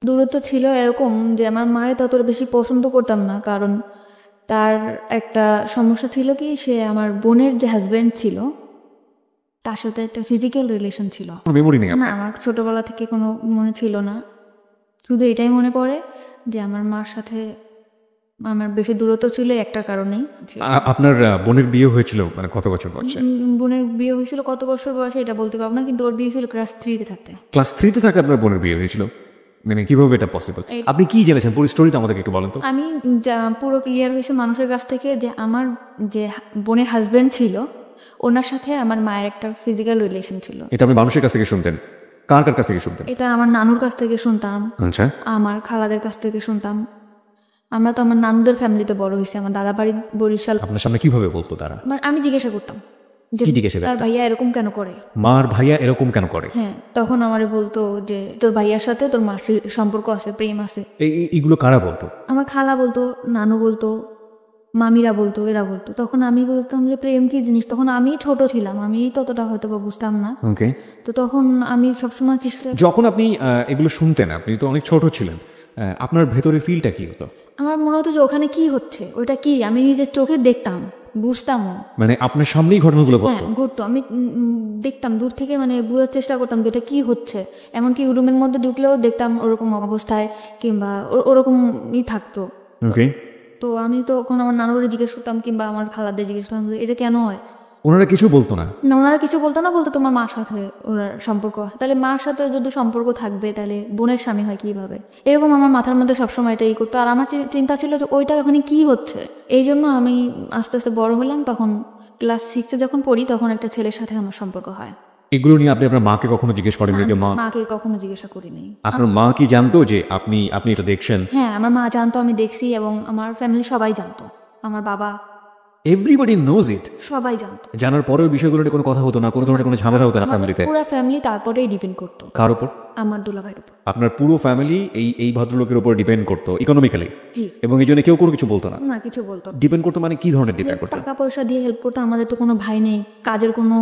দূরত্ব ছিল এরকম যে আমার মায়ের ততটা বেশি পছন্দ করতাম না, কারণ তার একটা সমস্যা ছিল কি, সে আমার বোনের যে হাজব্যান্ড ছিল তার সাথে একটা ফিজিক্যাল রিলেশন ছিল। মেমোরি নেই না, আপনার? আমার ছোটবেলা থেকে কোনো মনে ছিল না। শুধু এটাই মনে পড়ে যে আমার মার সাথে আমার বেশি দূরত্ব ছিল একটা কারণেই। আপনার বোনের বিয়ে হয়েছিল মানে কত বছর বয়সে? বোনের বিয়ে হয়েছিল কত বছর বয়সে এটা বলতে পারবো না, কিন্তু ওর বিয়ে ছিল ক্লাস 3-তে থাকতে। ক্লাস 3-তে থাকে আপনার বোনের বিয়ে হয়েছিল? মানে কিভাবে এটা পসিবল? আপনি কি জেনেছেন পুরো স্টোরিটা আমাদেরকে একটু বলেন তো। আমি পুরো ক্লিয়ার হয়েছে মানুষের কাছ থেকে যে আমার যে বোনের হাজব্যান্ড ছিল ওনার সাথে আমার মায়ের একটা ফিজিক্যাল রিলেশন ছিল। এটা আপনি মানুষের কাছ থেকে শুনতেন? কার কার কাছ থেকে শুনতেন? এটা আমার নানুর কাছ থেকে শুনতাম, আচ্ছা। আমার খালাদের কাছ থেকে শুনতাম। আমরা তো আমার নানুদের ফ্যামিলিতে বড় হয়েছি, আমার দাদা বাড়ি বরিশাল। আপনার সামনে কিভাবে বলতো তারা? আমি জিজ্ঞাসা করতাম যে কি জিজ্ঞাসা তার করতেন? ভাইয়া এরকম কেন করে। মার ভাইয়া এরকম কেন করে? হ্যাঁ, তখন আমারে বলতো যে তোর ভাইয়ার সাথে তোর মার সম্পর্ক আছে, প্রেম আছে। এইগুলো কারা বলতো? আমার খালা বলতো, নানু বলতো, মামিরা বলতো, এরা বলতো। তখন আমি বলতাম যে প্রেম কি জিনিস, তখন আমি ছোট ছিলাম, আমি ততটা হয়তো বা বুঝতাম না। ওকে। তো তখন আমি সবসময় চেষ্টা, যখন আপনি এগুলো শুনতেন, আপনি তো অনেক ছোট ছিলেন, আপনার ভেতরে ফিলটা কি হতো? আমার মনে হতো যে ওখানে কি হচ্ছে, ওটা কি, আমি নিজের চোখে দেখতাম, বুঝতাম। মানে আপনার সামনেই ঘটনাগুলো হ্যাঁ, ঘটতো? ঘুরতো, আমি দেখতাম দূর থেকে, মানে বোঝার চেষ্টা করতাম যে এটা কি হচ্ছে। এমনকি রুমের মধ্যে ঢুকলেও দেখতাম ওরকম অবস্থায়, কিংবা ওরকমই থাকতো। ওকে। তো আমি তখন আমার নানুরে জিজ্ঞেস করতাম, কিংবা আমার খালাদের জিজ্ঞেস করতাম যে এটা কেন হয়। ওনারা কিছু বলতো না? না, ওনারা কিছু বলতো না, বলতো তোমার মার সাথে ওনার সম্পর্ক আছে। তাহলে মার সাথে যদি সম্পর্ক থাকবে তাহলে বোনের স্বামী হয় কিভাবে, এরকম আমার মাথার মধ্যে সবসময় এটাই করতো। আর আমার চিন্তা ছিল যে ওইটা ওখানে কি হচ্ছে। এই জন্য আমি আস্তে আস্তে বড় হলাম, তখন ক্লাস 6-এ যখন পড়ি তখন একটা ছেলের সাথে আমার সম্পর্ক হয়। এগুলো নিয়ে আপনি আপনার মাকে কখনো জিজ্ঞেস করেন যে মা? মাকে কখনো জিজ্ঞাসা করিনি। আপনার মা কি জানতো যে আপনি আপনি এটা দেখছেন? হ্যাঁ, আমার মা জানতো আমি দেখছি, এবং আমার ফ্যামিলি সবাই জানতো, আমার বাবা, এভরিবডি নোজ ইট? সবাই জানতো। জানার পরেও বিষয়গুলো নিয়ে কোনো কথা হতো না, কোনো ধরনের কোনো ঝামেলা হতো না ফ্যামিলিতে? পুরো ফ্যামিলি তারপরেই ডিপেন্ড করতো। কার উপর? আমার দুলাভাইয়ের উপর। আপনার পুরো ফ্যামিলি এই ভদ্রলোকের উপর ডিপেন্ড করতো ইকোনমিক্যালি? জি। এবং এই জন্য কেউ কোনো কিছু বলতো না? না, কিছু বলতো না। ডিপেন্ড করতো মানে কি ধরনের ডিপেন্ড করতো? টাকা পয়সা দিয়ে হেল্প করতো। আমাদের তো কোনো ভাই নেই, কাজের কোনো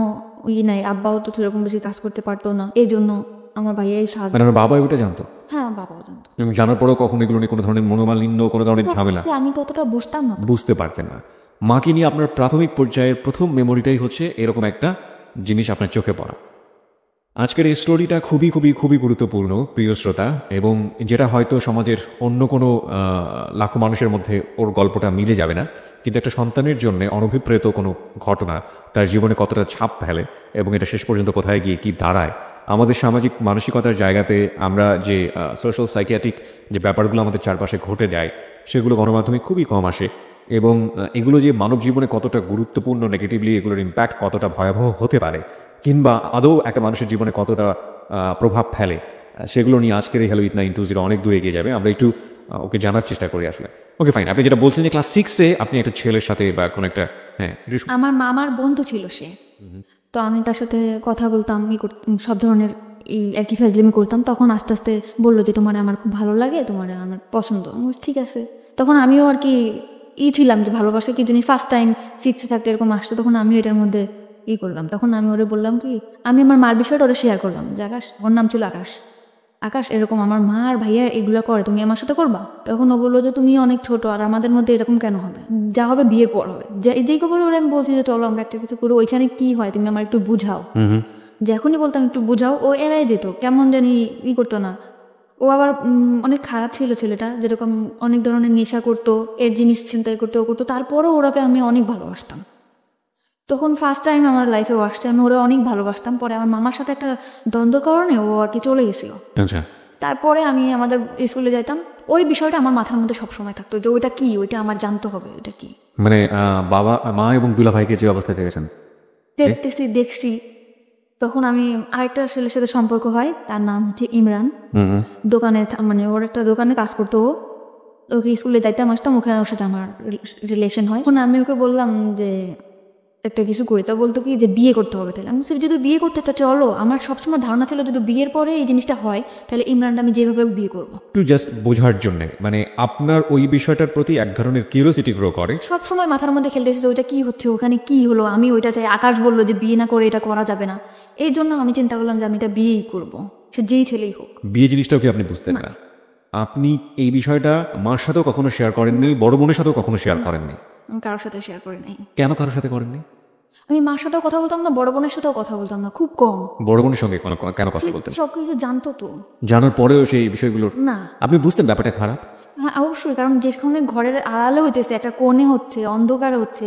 নাই, আব্বাও তো সেরকম বেশি কাজ করতে পারতো না, এই জন্য আমার ভাইয়াই সাহায্য। মানে আমার বাবা ওটা জানতো? হ্যাঁ, আমার বাবাও জানতো। এবং জানার পরেও কখনো এগুলো নিয়ে কোনো ধরনের মনোমালিন্য, কোনো ধরনের ঝামেলা? আমি ততটা বুঝতাম না। বুঝতে পারতেন না। মাকে নিয়ে আপনার প্রাথমিক পর্যায়ের প্রথম মেমোরিটাই হচ্ছে এরকম একটা জিনিস আপনার চোখে পড়া। আজকের এই স্টোরিটা খুবই খুবই খুবই গুরুত্বপূর্ণ প্রিয় শ্রোতা, এবং যেটা হয়তো সমাজের অন্য কোনো লাখো মানুষের মধ্যে ওর গল্পটা মিলে যাবে না, কিন্তু একটা সন্তানের জন্য অনভিপ্রেত কোনো ঘটনা তার জীবনে কতটা ছাপ ফেলে এবং এটা শেষ পর্যন্ত কোথায় গিয়ে কি দাঁড়ায়, আমাদের সামাজিক মানসিকতার জায়গাতে আমরা যে সোশ্যাল সাইকিয়াট্রিক যে ব্যাপারগুলো আমাদের চারপাশে ঘটে যায় সেগুলো গণমাধ্যমে খুবই কম আসে। এবং এগুলো যে মানব জীবনে কতটা গুরুত্বপূর্ণ, নেগেটিভলি এগুলোর ইম্প্যাক্ট কতটা ভয়াবহ হতে পারে, কিংবা আদৌ একটা মানুষের জীবনে কতটা প্রভাব ফেলে, সেগুলো নিয়ে আজকের এই হ্যালো ইট 920 অনেক দূর এগিয়ে যাবে। আমরা একটু ওকে জানার চেষ্টা করি আসলে। ওকে ফাইন, আপনি যেটা বলছেন যে ক্লাস 6-এ আপনি একটা ছেলের সাথে বা কোনো একটা, হ্যাঁ, আমার মামার বন্ধু ছিল সে, তো আমি তার সাথে কথা বলতাম, সব ধরনের আর কি ফাজলামি করতাম। তখন আস্তে আস্তে বললো যে তোমার আমার খুব ভালো লাগে, তোমার আমার পছন্দ। আমি বলছি, ঠিক আছে। তখন আমিও আর কি ছিলাম যে ভালোবাসা কি জিনিস, ফার্স্ট টাইম 6-এ থাকতে এরকম আসছে, তখন আমিও এটার মধ্যে করলাম। তখন আমি ওরে বললাম কি, আমি আমার মার বিষয়টা ওরা শেয়ার করলাম যে আকাশ, ওর নাম ছিল আকাশ, আকাশ এরকম আমার মা আর ভাইয়া এগুলো করে, তুমি আমার সাথে করবা? তখন ও বললো যে তুমি অনেক ছোট, আর আমাদের মধ্যে এরকম কেন হবে, যা হবে বিয়ের পর হবে। যেই খবর ওরা, আমি বলছি যে চলো আমরা একটা কিছু করো, ওইখানে কি হয় তুমি আমার একটু বুঝাও। যখনই বলতাম একটু বুঝাও, ও এড়াই যেত, কেমন জানি করতো না। ও আবার অনেক খারাপ ছিল ছেলেটা, যেরকম অনেক ধরনের নেশা করতো, এর জিনিস চিন্তাই করতে ও করতো, তারপরও ওরাকে আমি অনেক ভালোবাসতাম। তখন ফার্স্ট টাইম আমার লাইফে আসছে, আমি ওরা অনেক ভালোবাসতাম। পরে আমার মামার সাথে একটা দ্বন্দ্বের কারণে ও আর কি চলে গেছিল। আচ্ছা। তারপরে আমি আমাদের স্কুলে যাইতাম, ওই বিষয়টা আমার মাথার মধ্যে সবসময় থাকতো যে ওইটা কি, ওইটা আমার জানতে হবে, ওইটা কি। মানে বাবা মা এবং দুলা ভাইকে যে অবস্থায় দেখেছেন? দেখছি। তখন আমি আরেকটা ছেলের সাথে সম্পর্ক হয়, তার নাম হচ্ছে ইমরান। দোকানে, মানে ওর একটা দোকানে কাজ করতো ও। ওকে স্কুলে যাইতাম আসতাম, ওখানে ওর সাথে আমার রিলেশন হয়। তখন আমি ওকে বললাম যে একটা কিছু করি, তা বলতো কি যে বিয়ে করতে হবে। তাহলে আমি যদি বিয়ে করতে চাই চলো, আমার সবসময় ধারণা ছিল যদি বিয়ের পরে এই জিনিসটা হয় তাহলে ইমরানটা আমি যেভাবে বিয়ে করবো। একটু জাস্ট বোঝার জন্য, মানে আপনার ওই বিষয়টার প্রতি এক ধরনের কিউরিওসিটি গ্রো করে। সবসময় মাথার মধ্যে খেলতেছে যে ওইটা কি হচ্ছে, ওখানে কি হলো, আমি ওইটা চাই। আকাশ বললো যে বিয়ে না করে এটা করা যাবে না, এই জন্য আমি চিন্তা করলাম যে আমি এটা বিয়েই করবো, সে যেই ছেলেই হোক। বিয়ে জিনিসটাও কি আপনি বুঝতেন না? আপনি এই বিষয়টা মার সাথেও কখনো শেয়ার করেননি, বড় বোনের সাথেও কখনো শেয়ার করেননি? আমি কারোর সাথে শেয়ার করি নাই। কেন কারোর সাথে করেননি? আমি মার সাথেও কথা বলতাম না, বড় বোনের সাথেও কথা বলতাম না, খুব কম। বড় বোনের সঙ্গে কেন কথা বলতেন? সবকিছু জানতো তো। জানার পরেও সেই বিষয়গুলোর না। আপনি বুঝতেন ব্যাপারটা খারাপ? হ্যাঁ অবশ্যই, কারণ যেখানে ঘরের আড়ালে হইতেছে, একটা কোণে হচ্ছে, অন্ধকারে হচ্ছে,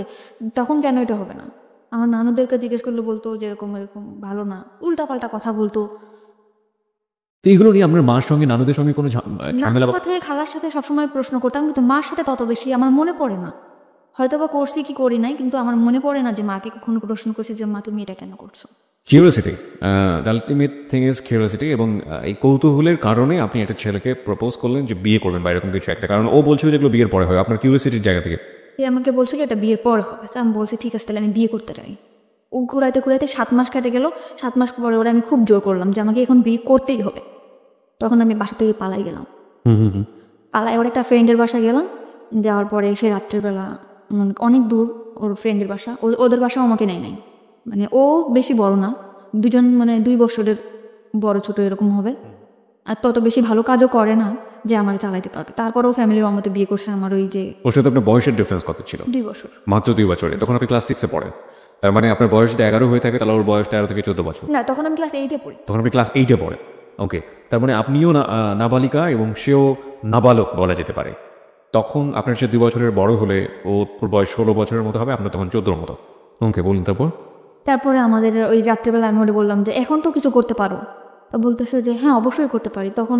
তখন কেন এটা হবে না? আমার নানুদেরকে জিজ্ঞেস করলে বলতো যে এরকম এরকম ভালো না, উল্টাপাল্টা কথা বলতো। তো এগুলো নিয়ে আপনার মার সঙ্গে নানুদের সঙ্গে কোনো ঝামেলা? নানুর থেকে খালার সাথে সবসময় প্রশ্ন করতাম, কিন্তু মার সাথে তত বেশি আমার মনে পড়ে না। হয়তো বা করছি কি করি নাই, কিন্তু আমার মনে পড়ে না যে মাকে কখনো প্রশ্ন করছি যে মা তুমি এটা কেন করছো। Curiosity, the ultimate thing is curiosity. এবং এই কৌতূহলের কারণে আপনি একটা ছেলেকে প্রপোজ করলেন যে বিয়ে করবেন বা এরকম কিছু একটা, কারণ ও বলছিল যেগুলো বিয়ের পরে হয়, আপনার কিউরিওসিটির জায়গা থেকে। এ আমাকে বলছিল এটা বিয়ের পরে হবে, তো আমি বলছি ঠিক আছে তাহলে আমি বিয়ে করতে চাই। ও ঘুরাইতে ঘুরাইতে 7 মাস কেটে গেল। 7 মাস পরে ওরা আমি খুব জোর করলাম যে আমাকে এখন বিয়ে করতেই হবে। তখন আমি বাসা থেকে পালাই গেলাম। পালাই ওর একটা ফ্রেন্ডের বাসায় গেলাম। যাওয়ার পরে সে রাত্রেবেলা অনেক দূর ওর ফ্রেন্ডের বাসা, ওদের বাসাও আমাকে নেয় নাই। মানে ও বেশি বড় না, দুজন মানে 2 বছরের বড় ছোট এরকম হবে, আর তত বেশি ভালো কাজও করে না যে আমার চালাইতে পারবে। তারপরেও ফ্যামিলির মতো বিয়ে করছে আমার ওই যে। ওর সাথে আপনার বয়সের ডিফারেন্স কত ছিল? 2 বছর। মাত্র 2 বছরে। তখন আপনি ক্লাস 6-এ পড়েন, তার মানে আপনার বয়স যদি 11 হয়ে থাকে তাহলে ওর বয়স 13 থেকে 14 বছর। না, তখন আমি ক্লাস 8-এ পড়ি। তখন আপনি ক্লাস 8-এ পড়েন। ওকে, তার মানে আপনিও নাবালিকা এবং সেও নাবালক বলা যেতে পারে। তখন আপনার সে 2 বছরের বড় হলে ওর বয়স 16 বছরের মতো হবে, আপনার তখন 14-র মতো। ওকে, বলুন তারপর। তারপরে আমাদের ওই রাত্রেবেলা আমি ওরে বললাম যে এখন তো কিছু করতে পারো, তো বলতেছে যে হ্যাঁ অবশ্যই করতে পারি। তখন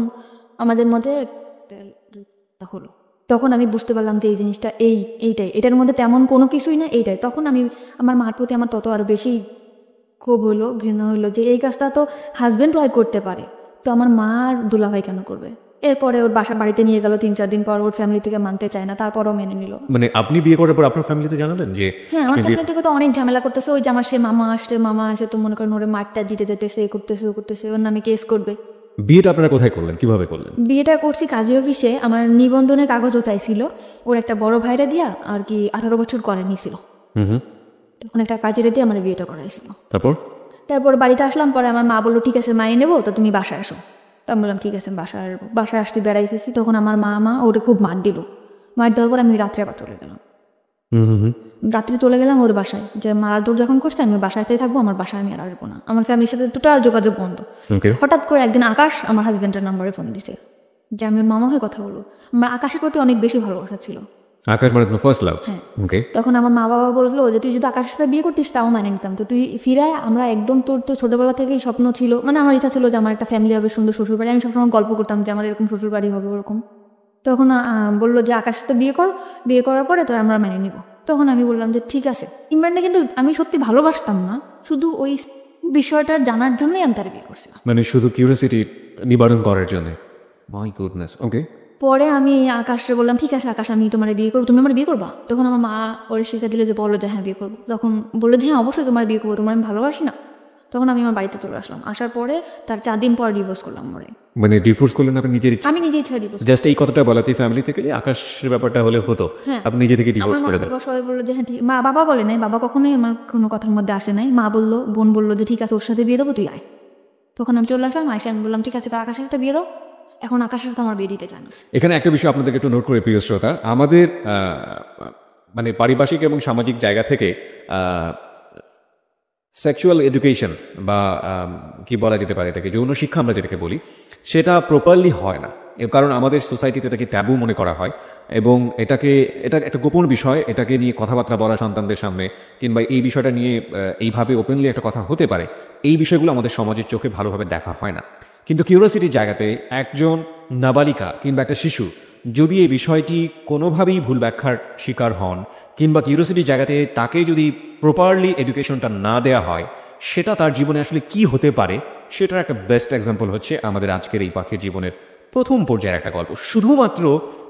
আমাদের মধ্যে একটা হলো। তখন আমি বুঝতে পারলাম যে এই জিনিসটা এইটাই, এটার মধ্যে তেমন কোনো কিছুই না, এইটাই। তখন আমি আমার মার প্রতি আমার তত আরো বেশি ক্ষোভ হলো, ঘৃণা হলো যে এই কাজটা তো হাজবেন্ড ওয়াইফ করতে পারে, তো আমার মা আর দুলাভাই কেন করবে। এরপরে ওর বাড়িতে নিয়ে গেল 3-4 দিন পর, ওর ফ্যামিলি থেকে মানতে চায় না, তারপরও মেনে নিল। মানে আপনি বিয়ে করার পর আপনার ফ্যামিলিতে জানালেন যে? হ্যাঁ, আমার ফ্যামিলি থেকে তো অনেক ঝামেলা করতেছে। ওই যে আমার সে মামা আসে তো মনে করেন ওরে মারটা দিতে যেতেছে, এ করতেছে ও করতেছে, ওর নামে কেস করবে। বিয়েটা আপনারা কোথায় করলেন, কিভাবে করলেন? বিয়েটা করছি কাজী অফিসে। আমার নিবন্ধনের কাগজও চাইছিল, ওর একটা বড় ভাইরা দিয়া আর কি 18 বছর করে নিয়েছিল। তখন একটা কাজীরা দিয়ে আমার বিয়েটা করাইছিল। তারপর বাড়িতে আসলাম, পরে আমার মা বললো ঠিক আছে মাইনে নেবো, তো তুমি বাসায় আসো। তো আমি বললাম ঠিক আছে বাসায় আসতে বেড়াইতেছি। তখন আমার মা ওরে খুব মার দিল। মার দেওয়ার পর আমি রাত্রে আবার চলে গেলাম। রাত্রে চলে গেলাম ওর বাসায়, যে মারাদুর যখন করছে আমি বাসাতেই থাকবো, আমার বাসায় আমি আর আসবো না। আমার ফ্যামিলির সাথে টোটাল যোগাযোগ বন্ধ। হঠাৎ করে একদিন আকাশ আমার হাজব্যান্ডের নাম্বারে ফোন দিছে যে আমি ওর মামা হয়ে কথা বলবো। আমার আকাশের প্রতি অনেক বেশি ভালোবাসা ছিল। আকাশ মানে তোমার ফার্স্ট লাভ? হ্যাঁ। তখন আমার মা বাবা বললো যে তুই যদি আকাশের সাথে বিয়ে করতিস তাও মানে নিতাম, তো তুই ফিরায় আমরা একদম, তোর তো ছোটবেলা থেকেই স্বপ্ন ছিল, মানে আমার ইচ্ছা ছিল যে আমার একটা ফ্যামিলি হবে, সুন্দর শ্বশুর বাড়ি। আমি সবসময় গল্প করতাম যে আমার এরকম শ্বশুর বাড়ি হবে ওরকম। তখন বললো যে আকাশের সাথে বিয়ে করার পরে তো আমরা মেনে নিব। তখন আমি বললাম যে ঠিক আছে। ইমরানটা কিন্তু আমি সত্যি ভালোবাসতাম না, শুধু ওই বিষয়টা জানার জন্যই আমি তার বিয়ে করছিলাম, মানে শুধু কিউরিওসিটি নিবারণ করার জন্য। My goodness. ওকে, পরে আমি আকাশে বললাম ঠিক আছে আকাশ আমি তোমার বিয়ে করবো, তুমি আমার বিয়ে করবা? তখন আমার মা ওরে শিখে দিলে যে বলো যে হ্যাঁ বিয়ে করবো। তখন বললো যে হ্যাঁ অবশ্যই তোমার বিয়ে করবো, তোমার আমি ভালোবাসি না। তখন আমি আমার বাড়িতে চলে আসলাম। আসার পরে তার 4 দিন পর ডিভোর্স করলাম। মানে ডিভোর্স করলেন আপনি নিজের ইচ্ছা? আমি নিজে ইচ্ছা ডিভোর্স। জাস্ট এই কথাটা বলাতেই ফ্যামিলি থেকে যে আকাশের ব্যাপারটা হলে হতো, আপনি নিজে থেকে ডিভোর্স করে দেন? সবাই বললো যে হ্যাঁ ঠিক। বাবা বলে নাই, বাবা কখনোই আমার কোনো কথার মধ্যে আসে নাই। মা বললো, বোন বললো যে ঠিক আছে ওর সাথে বিয়ে দেবো, তুই আয়। তখন আমি চলে আসলাম। আমি বললাম ঠিক আছে আকাশের সাথে বিয়ে দাও। এখন আকাশের সাথে আমার বিয়ে দিতে চায় না। এখানে একটা বিষয় আপনাদেরকে একটু নোট করে প্রিয় শ্রোতা, আমাদের মানে পারিপার্শ্বিক এবং সামাজিক জায়গা থেকে সেক্সুয়াল এডুকেশন বা কি বলা যেতে পারে এটাকে, যৌন শিক্ষা আমরা যেটাকে বলি, সেটা প্রপারলি হয় না। এর কারণ আমাদের সোসাইটিতে এটাকে ট্যাবু মনে করা হয় এবং এটা একটা গোপন বিষয়। এটাকে নিয়ে কথাবার্তা বলা সন্তানদের সামনে, কিংবা এই বিষয়টা নিয়ে এইভাবে ওপেনলি একটা কথা হতে পারে, এই বিষয়গুলো আমাদের সমাজের চোখে ভালোভাবে দেখা হয় না। কিন্তু কিউরিওসিটির জায়গাতে একজন নাবালিকা কিংবা একটা শিশু যদি এই বিষয়টি কোনোভাবেই ভুল ব্যাখ্যার শিকার হন, কিংবা কিউরিওসিটির জায়গাতে তাকে যদি প্রপারলি এডুকেশনটা না দেওয়া হয়, সেটা তার জীবনে আসলে কি হতে পারে সেটার একটা বেস্ট এক্সাম্পল হচ্ছে আমাদের আজকের এই পাখির জীবনের প্রথম পর্যায়ের একটা গল্প। শুধুমাত্র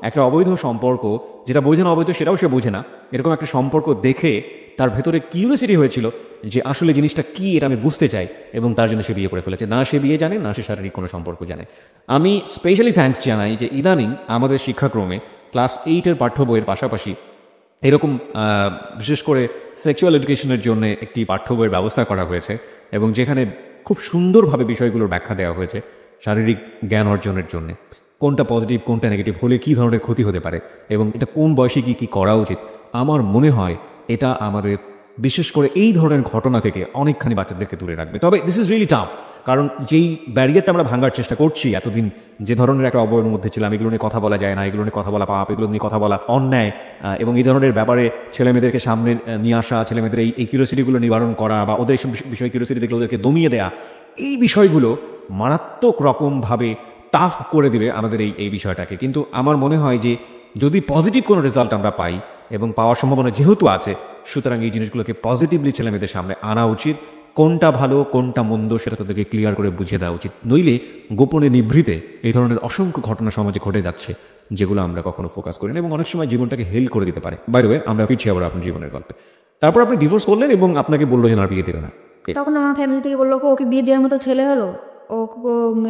একটা অবৈধ সম্পর্ক, যেটা বোঝে না অবৈধ সেটাও সে বোঝে না, এরকম একটা সম্পর্ক দেখে তার ভেতরে কিউরিওসিটি হয়েছিল যে আসলে জিনিসটা কি, এটা আমি বুঝতে চাই, এবং তার জন্য সে বিয়ে করে ফেলেছে। না সে বিয়ে জানে, না সে শারীরিক কোনো সম্পর্ক জানে। আমি স্পেশালি থ্যাঙ্কস জানাই যে ইদানিং আমাদের শিক্ষাক্রমে ক্লাস 8-এর পাঠ্য বইয়ের পাশাপাশি এরকম বিশেষ করে সেক্সুয়াল এডুকেশনের জন্য একটি পাঠ্য বইয়ের ব্যবস্থা করা হয়েছে, এবং যেখানে খুব সুন্দরভাবে বিষয়গুলোর ব্যাখ্যা দেওয়া হয়েছে শারীরিক জ্ঞান অর্জনের জন্য। কোনটা পজিটিভ কোনটা নেগেটিভ হলে কী ধরনের ক্ষতি হতে পারে এবং এটা কোন বয়সে কী করা উচিত, আমার মনে হয় এটা আমাদের বিশেষ করে এই ধরনের ঘটনা থেকে অনেকখানি বাচ্চাদেরকে দূরে রাখবে। তবে দিস ইজ রিয়েলি টাফ, কারণ যেই ব্যারিয়ারটা আমরা ভাঙার চেষ্টা করছি, এতদিন যে ধরনের একটা অবহের মধ্যে ছিলাম, এগুলো নিয়ে কথা বলা যায় না, এগুলো নিয়ে কথা বলা পাপ, এগুলো নিয়ে কথা বলা অন্যায়, এবং এই ধরনের ব্যাপারে ছেলেমেয়েদেরকে সামনে নিয়ে আসা, ছেলেমেয়েদের এই কিউরিওসিটিগুলো নিবারণ করা বা ওদের এইসব বিষয়ে কিউরিওসিটি দেখলে ওদেরকে দমিয়ে দেয়া, এই বিষয়গুলো মারাত্মক রকমভাবে টাফ করে দিবে আমাদের এই বিষয়টাকে। কিন্তু আমার মনে হয় যে যদি পজিটিভ কোনো রেজাল্ট আমরা পাই এবং পাওয়ার সম্ভাবনা যেহেতু আছে, সুতরাং এই জিনিসগুলোকে পজিটিভলি ছেলেমেয়েদের সামনে আনা উচিত। কোনটা ভালো কোনটা মন্দ সেটা তাদেরকে ক্লিয়ার করে বুঝিয়ে দেওয়া উচিত, নইলে গোপনে নিভৃতে এই ধরনের অসংখ্য ঘটনা সমাজে ঘটে যাচ্ছে যেগুলো আমরা কখনো ফোকাস করি না এবং অনেক সময় জীবনটাকে হেল করে দিতে পারে। বাই দ্য ওয়ে, আমরা ফিরছি আবার আপনার জীবনের গল্পে। তারপর আপনি ডিভোর্স করলেন এবং আপনাকে বললো যে না, বিয়ে দিল না। তখন আমার ফ্যামিলি থেকে বললো ওকে বিয়ে দেওয়ার মতো ছেলে হলো, ও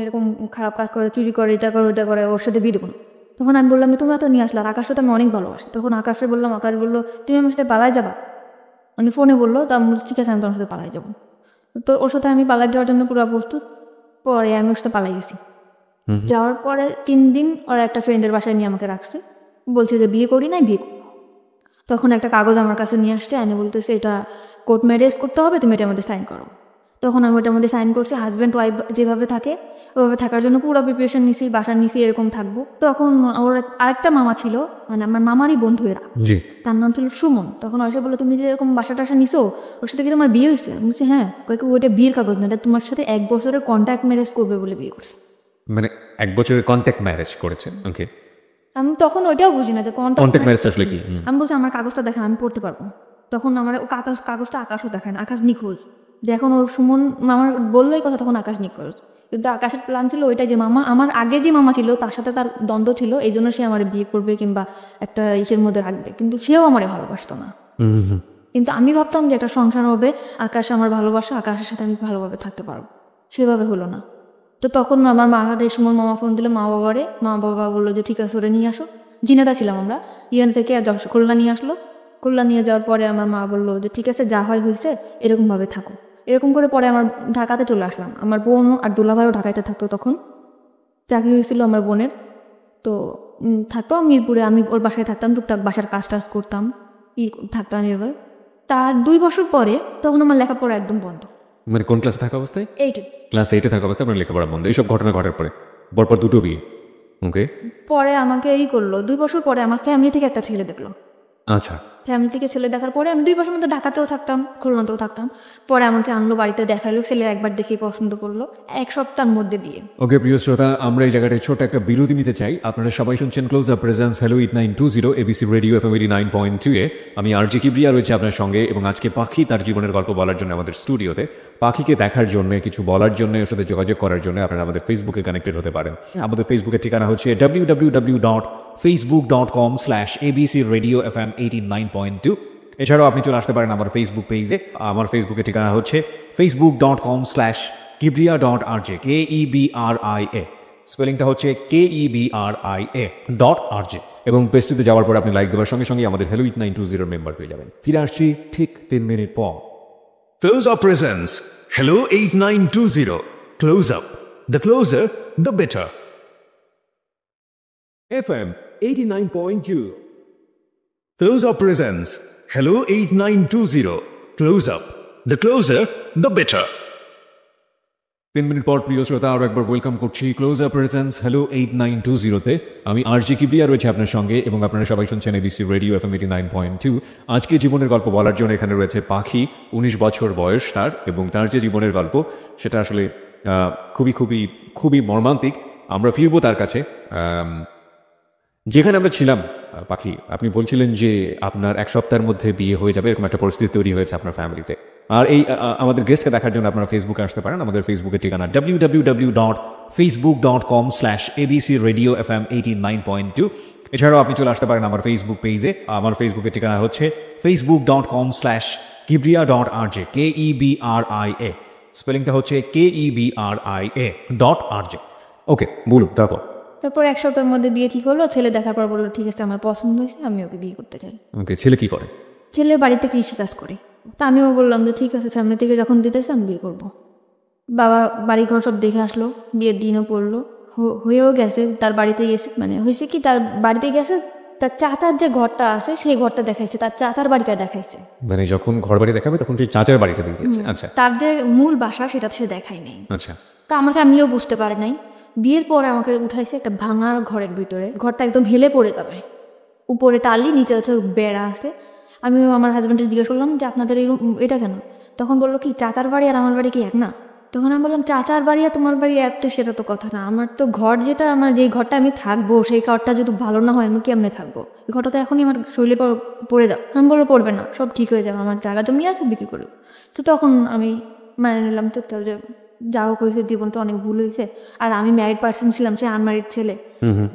এরকম খারাপ কাজ করে, চুরি করে, এটা করে ওটা করে, ওর সাথে বিয়ে দেবো না। তখন আমি বললাম তোমরা তো নিয়ে আসলে, আর আকাশের তো আমি অনেক ভালোবাসি। তখন আকাশে বললাম, আকাশ বললো তুমি আমার সাথে পালায় যাবা, মানে ফোনে বললো। তা আমি বলছি ঠিক আছে, আমি তোমার সাথে পালাই যাবো। তো ওর সাথে আমি পালাই যাওয়ার জন্য পুরো প্রস্তুত। পরে আমি ওর সাথে পালাই গেছি। যাওয়ার পরে 3 দিন ওর একটা ফ্রেন্ডের বাসায় নিয়ে আমাকে রাখছে, বলছে যে বিয়ে করি নাই, বিয়ে করবো। তখন একটা কাগজ আমার কাছে নিয়ে আসছে, এনে বলতেছে এটা কোর্ট ম্যারেজ করতে হবে, তুমি এটার মধ্যে সাইন করো। তখন আমি ওটার মধ্যে সাইন করছি। হাজব্যান্ড ওয়াইফ যেভাবে থাকে ওইভাবে থাকার জন্য পুরো প্রিপারেশন নিছি, বাসা নিছি, এরকম থাকবো। তখন ওর আরেকটা মামা ছিল, মানে আমার মামারই বন্ধু এরা, তার নাম ছিল সুমন। তখন ওইসব বললো তুমি যে এরকম বাসা টাসা নিছো, ওর সাথে কি তোমার বিয়ে হয়েছে? আমি বলছি হ্যাঁ। কয়েক ওইটা বিয়ের কাগজ না, এটা তোমার সাথে 1 বছরের কন্ট্যাক্ট ম্যারেজ করবে বলে বিয়ে করছে। মানে 1 বছরের কন্ট্যাক্ট ম্যারেজ করেছেন? ওকে। আমি তখন ওইটাও বুঝি না যে কন্ট্যাক্ট ম্যারেজ আসলে কি। আমি বলছি আমার কাগজটা দেখেন, আমি পড়তে পারবো। তখন আমার কাগজটা আকাশও দেখায় না, আকাশ নিখোঁজ। যে এখন ওর সুমন আমার বললোই কথা, তখন আকাশ নিখোঁজ। কিন্তু আকাশের প্ল্যান ছিল ওইটাই যে মামা, আমার আগে যে মামা ছিল তার সাথে তার দ্বন্দ্ব ছিল, এই জন্য সে আমার বিয়ে করবে কিংবা একটা ইসের মধ্যে রাখবে, কিন্তু সেও আমারে ভালোবাসতো না। কিন্তু আমি ভাবতাম যে একটা সংসার হবে, আকাশ আমার ভালোবাসা, আকাশের সাথে আমি ভালোভাবে থাকতে পারবো। সেভাবে হলো না। তো তখন আমার এই সময় মামা ফোন দিল মা বাবারে, মা বাবা বললো যে ঠিক আছে ওরে নিয়ে আসো। জিনেদা ছিলাম আমরা, ইয়ান থেকে খুলনা নিয়ে আসলো। খুলনা নিয়ে যাওয়ার পরে আমার মা বললো যে ঠিক আছে যা হয় হয়েছে, এরকমভাবে থাকো। এরকম করে পরে আমার ঢাকাতে চলে আসলাম। আমার বোন আর দুলাভাইও ঢাকাতে থাকতো, তখন চাকরি হয়েছিল আমার বোনের। তো থাকতো মিরপুরে, আমি ওর বাসায় থাকতাম, টুকটাক বাসার কাজ টাজ করতাম, থাকতাম এবার। তার 2 বছর পরে তখন আমার লেখাপড়া একদম বন্ধ। মানে কোন ক্লাসে থাকা অবস্থায়? 8 ক্লাস 8-এ থাকা অবস্থায় আপনার লেখাপড়া বন্ধ, এইসব ঘটনা ঘটার পরে পরপর 2টো বিয়ে। ওকে। পরে আমাকে করলো 2 বছর পরে আমার ফ্যামিলি থেকে একটা ছেলে দেখলো। আচ্ছা। ফ্যামিলি থেকে ছেলে দেখার পরে আমি 2 বছর মধ্যে ঢাকাতেও থাকতাম, খুলনাতেও থাকতাম। পরে আমাকে আনলো, বাড়িতে দেখালো, ছেলে একবার দেখেই পছন্দ করলো, 1 সপ্তাহের মধ্যে বিয়ে। ওকে প্রিয় শ্রোতা, আমরা এই জায়গাটায় ছোট একটা বিরতি নিতে চাই। আপনারা সবাই শুনছেন close up presence hello 8920 ABC radio FM 89.2 এ। আমি আরজি কিবরিয়া রয়েছে আপনার সঙ্গে, এবং আজকে পাখি তার জীবনের গল্প বলার জন্য আমাদের স্টুডিওতে। পাখিকে দেখার জন্য, কিছু বলার জন্য, ওর সাথে যোগাযোগ করার জন্য আপনারা আমাদের ফেসবুকে কানেক্টেড হতে পারেন। আমাদের ফেসবুকের ঠিকানা হচ্ছে www.facebook.com/abcradiofm89.2। এছাড়াও আপনি চলে আসতে পারেন আমার ফেসবুক পেজে। আমার ফেসবুকের ঠিকানা হচ্ছে facebook.com/kibria.rj, KEBRIA, স্পেলিংটা হচ্ছে KEBRIA.RJ, এবং পেজটিতে যাওয়ার পর আপনি লাইক দেওয়ার সঙ্গে সঙ্গে আমাদের হ্যালো 8920 মেম্বার হয়ে যাবেন। ফিরে আসছি ঠিক 3 মিনিট পর। Close Up presents Hello 8920. Close Up. The closer, the better. FM 89.2. Close Up presents Hello 8920. Close Up. The closer, the better. 3 minute পর প্রিয় শ্রোতা, আরও একবার ওয়েলকাম করছি ক্লোজ আপ প্রেজেন্স হ্যালো 8920-তে। আমি আরজি কিবরিয়া রয়েছে আপনার সঙ্গে, এবং আপনারা সবাই শুনছেন এবিসি রেডিও FM 89.2। আজকে জীবনের গল্প বলার জন্য এখানে রয়েছে পাখি, 19 বছর বয়স তার, এবং তার যে জীবনের গল্প সেটা আসলে খুবই খুবই খুবই মর্মান্তিক। আমরা ফিরবো তার কাছে যেখানে আমরা ছিলাম। পাখি, আপনি বলছিলেন যে আপনার 1 সপ্তাহের মধ্যে বিয়ে হয়ে যাবে, এরকম একটা পরিস্থিতি তৈরি হয়েছে আপনার ফ্যামিলিতে। আর এই আমাদের গেস্টকে দেখার জন্য আপনারা ফেসবুকে আসতে পারেন। আমাদের ফেসবুকের ঠিকানা www.facebook.com/abcradiofm89.2। এছাড়াও আপনি চলে আসতে পারেন আমার ফেসবুক পেজে। আমার ফেসবুকের ঠিকানা হচ্ছে facebook.com/kibria.rj, KEBRIA, স্পেলিংটা হচ্ছে KEBRIA.RJ। ওকে, বলুন তারপর। তারপর 1 সপ্তাহের মধ্যে বিয়ে ঠিক হলো। ছেলে দেখার পর বললো ঠিক আছে আমার পছন্দ হয়েছে, আমি ওকে বিয়ে করতে চাই। ওকে, ছেলে কি করে? ছেলে বাড়িতে কৃষিকাজ করে। তা আমিও বললাম যে ঠিক আছে, ফ্যামিলি থেকে যখন দিতেছে আমি বিয়ে করবো। বাবা বাড়িঘর সব দেখে আসলো, বিয়ের দিনও পড়লো। হয়েও গেছে, তার বাড়িতে গেছে, মানে হয়েছে কি তার বাড়িতে গেছে, তার চাচার যে ঘরটা আছে সেই ঘরটা দেখাইছে, তার চাচার বাড়িটা দেখাইছে, মানে যখন ঘর বাড়ি দেখাবে তখন সেই চাচার বাড়িটা দিয়ে দিয়েছে। আচ্ছা তার যে মূল বাসা সেটা সে দেখাই নাই। আচ্ছা। তা আমার ফ্যামিলিও বুঝতে পারে নাই। বিয়ের পরে আমাকে উঠাইছে একটা ভাঙার ঘরের ভিতরে, ঘরটা একদম হেলে পড়ে যাবে, উপরে টালি, নিচে আছে বেড়া আছে। আমি আমার হাজব্যান্ডকে জিজ্ঞেস করলাম যে আপনাদের এই এটা কেন? তখন বললো কি চাচার বাড়ি আর আমার বাড়ি কি এক না? তখন আমি বললাম চাচার বাড়ি আর তোমার বাড়ি এক তো সেটা তো কথা না, আমার তো ঘর যেটা, আমার যেই ঘরটা আমি থাকবো সেই ঘরটা যদি ভালো না হয় আমি কেমনে থাকবো? এই ঘরটা তো এখনই আমার শরীরে পড়ে যাও। আমি বললো পড়বে না, সব ঠিক হয়ে যাবে, আমার জায়গা জমি আছে, বিক্রি করবো। তো তখন আমি মানে নিলাম চুপচাপ যে যা হোক হয়েছে, জীবন তো অনেক ভুল হয়েছে। আর আমি ম্যারিড পার্সন ছিলাম, সে আনম্যারিড ছেলে।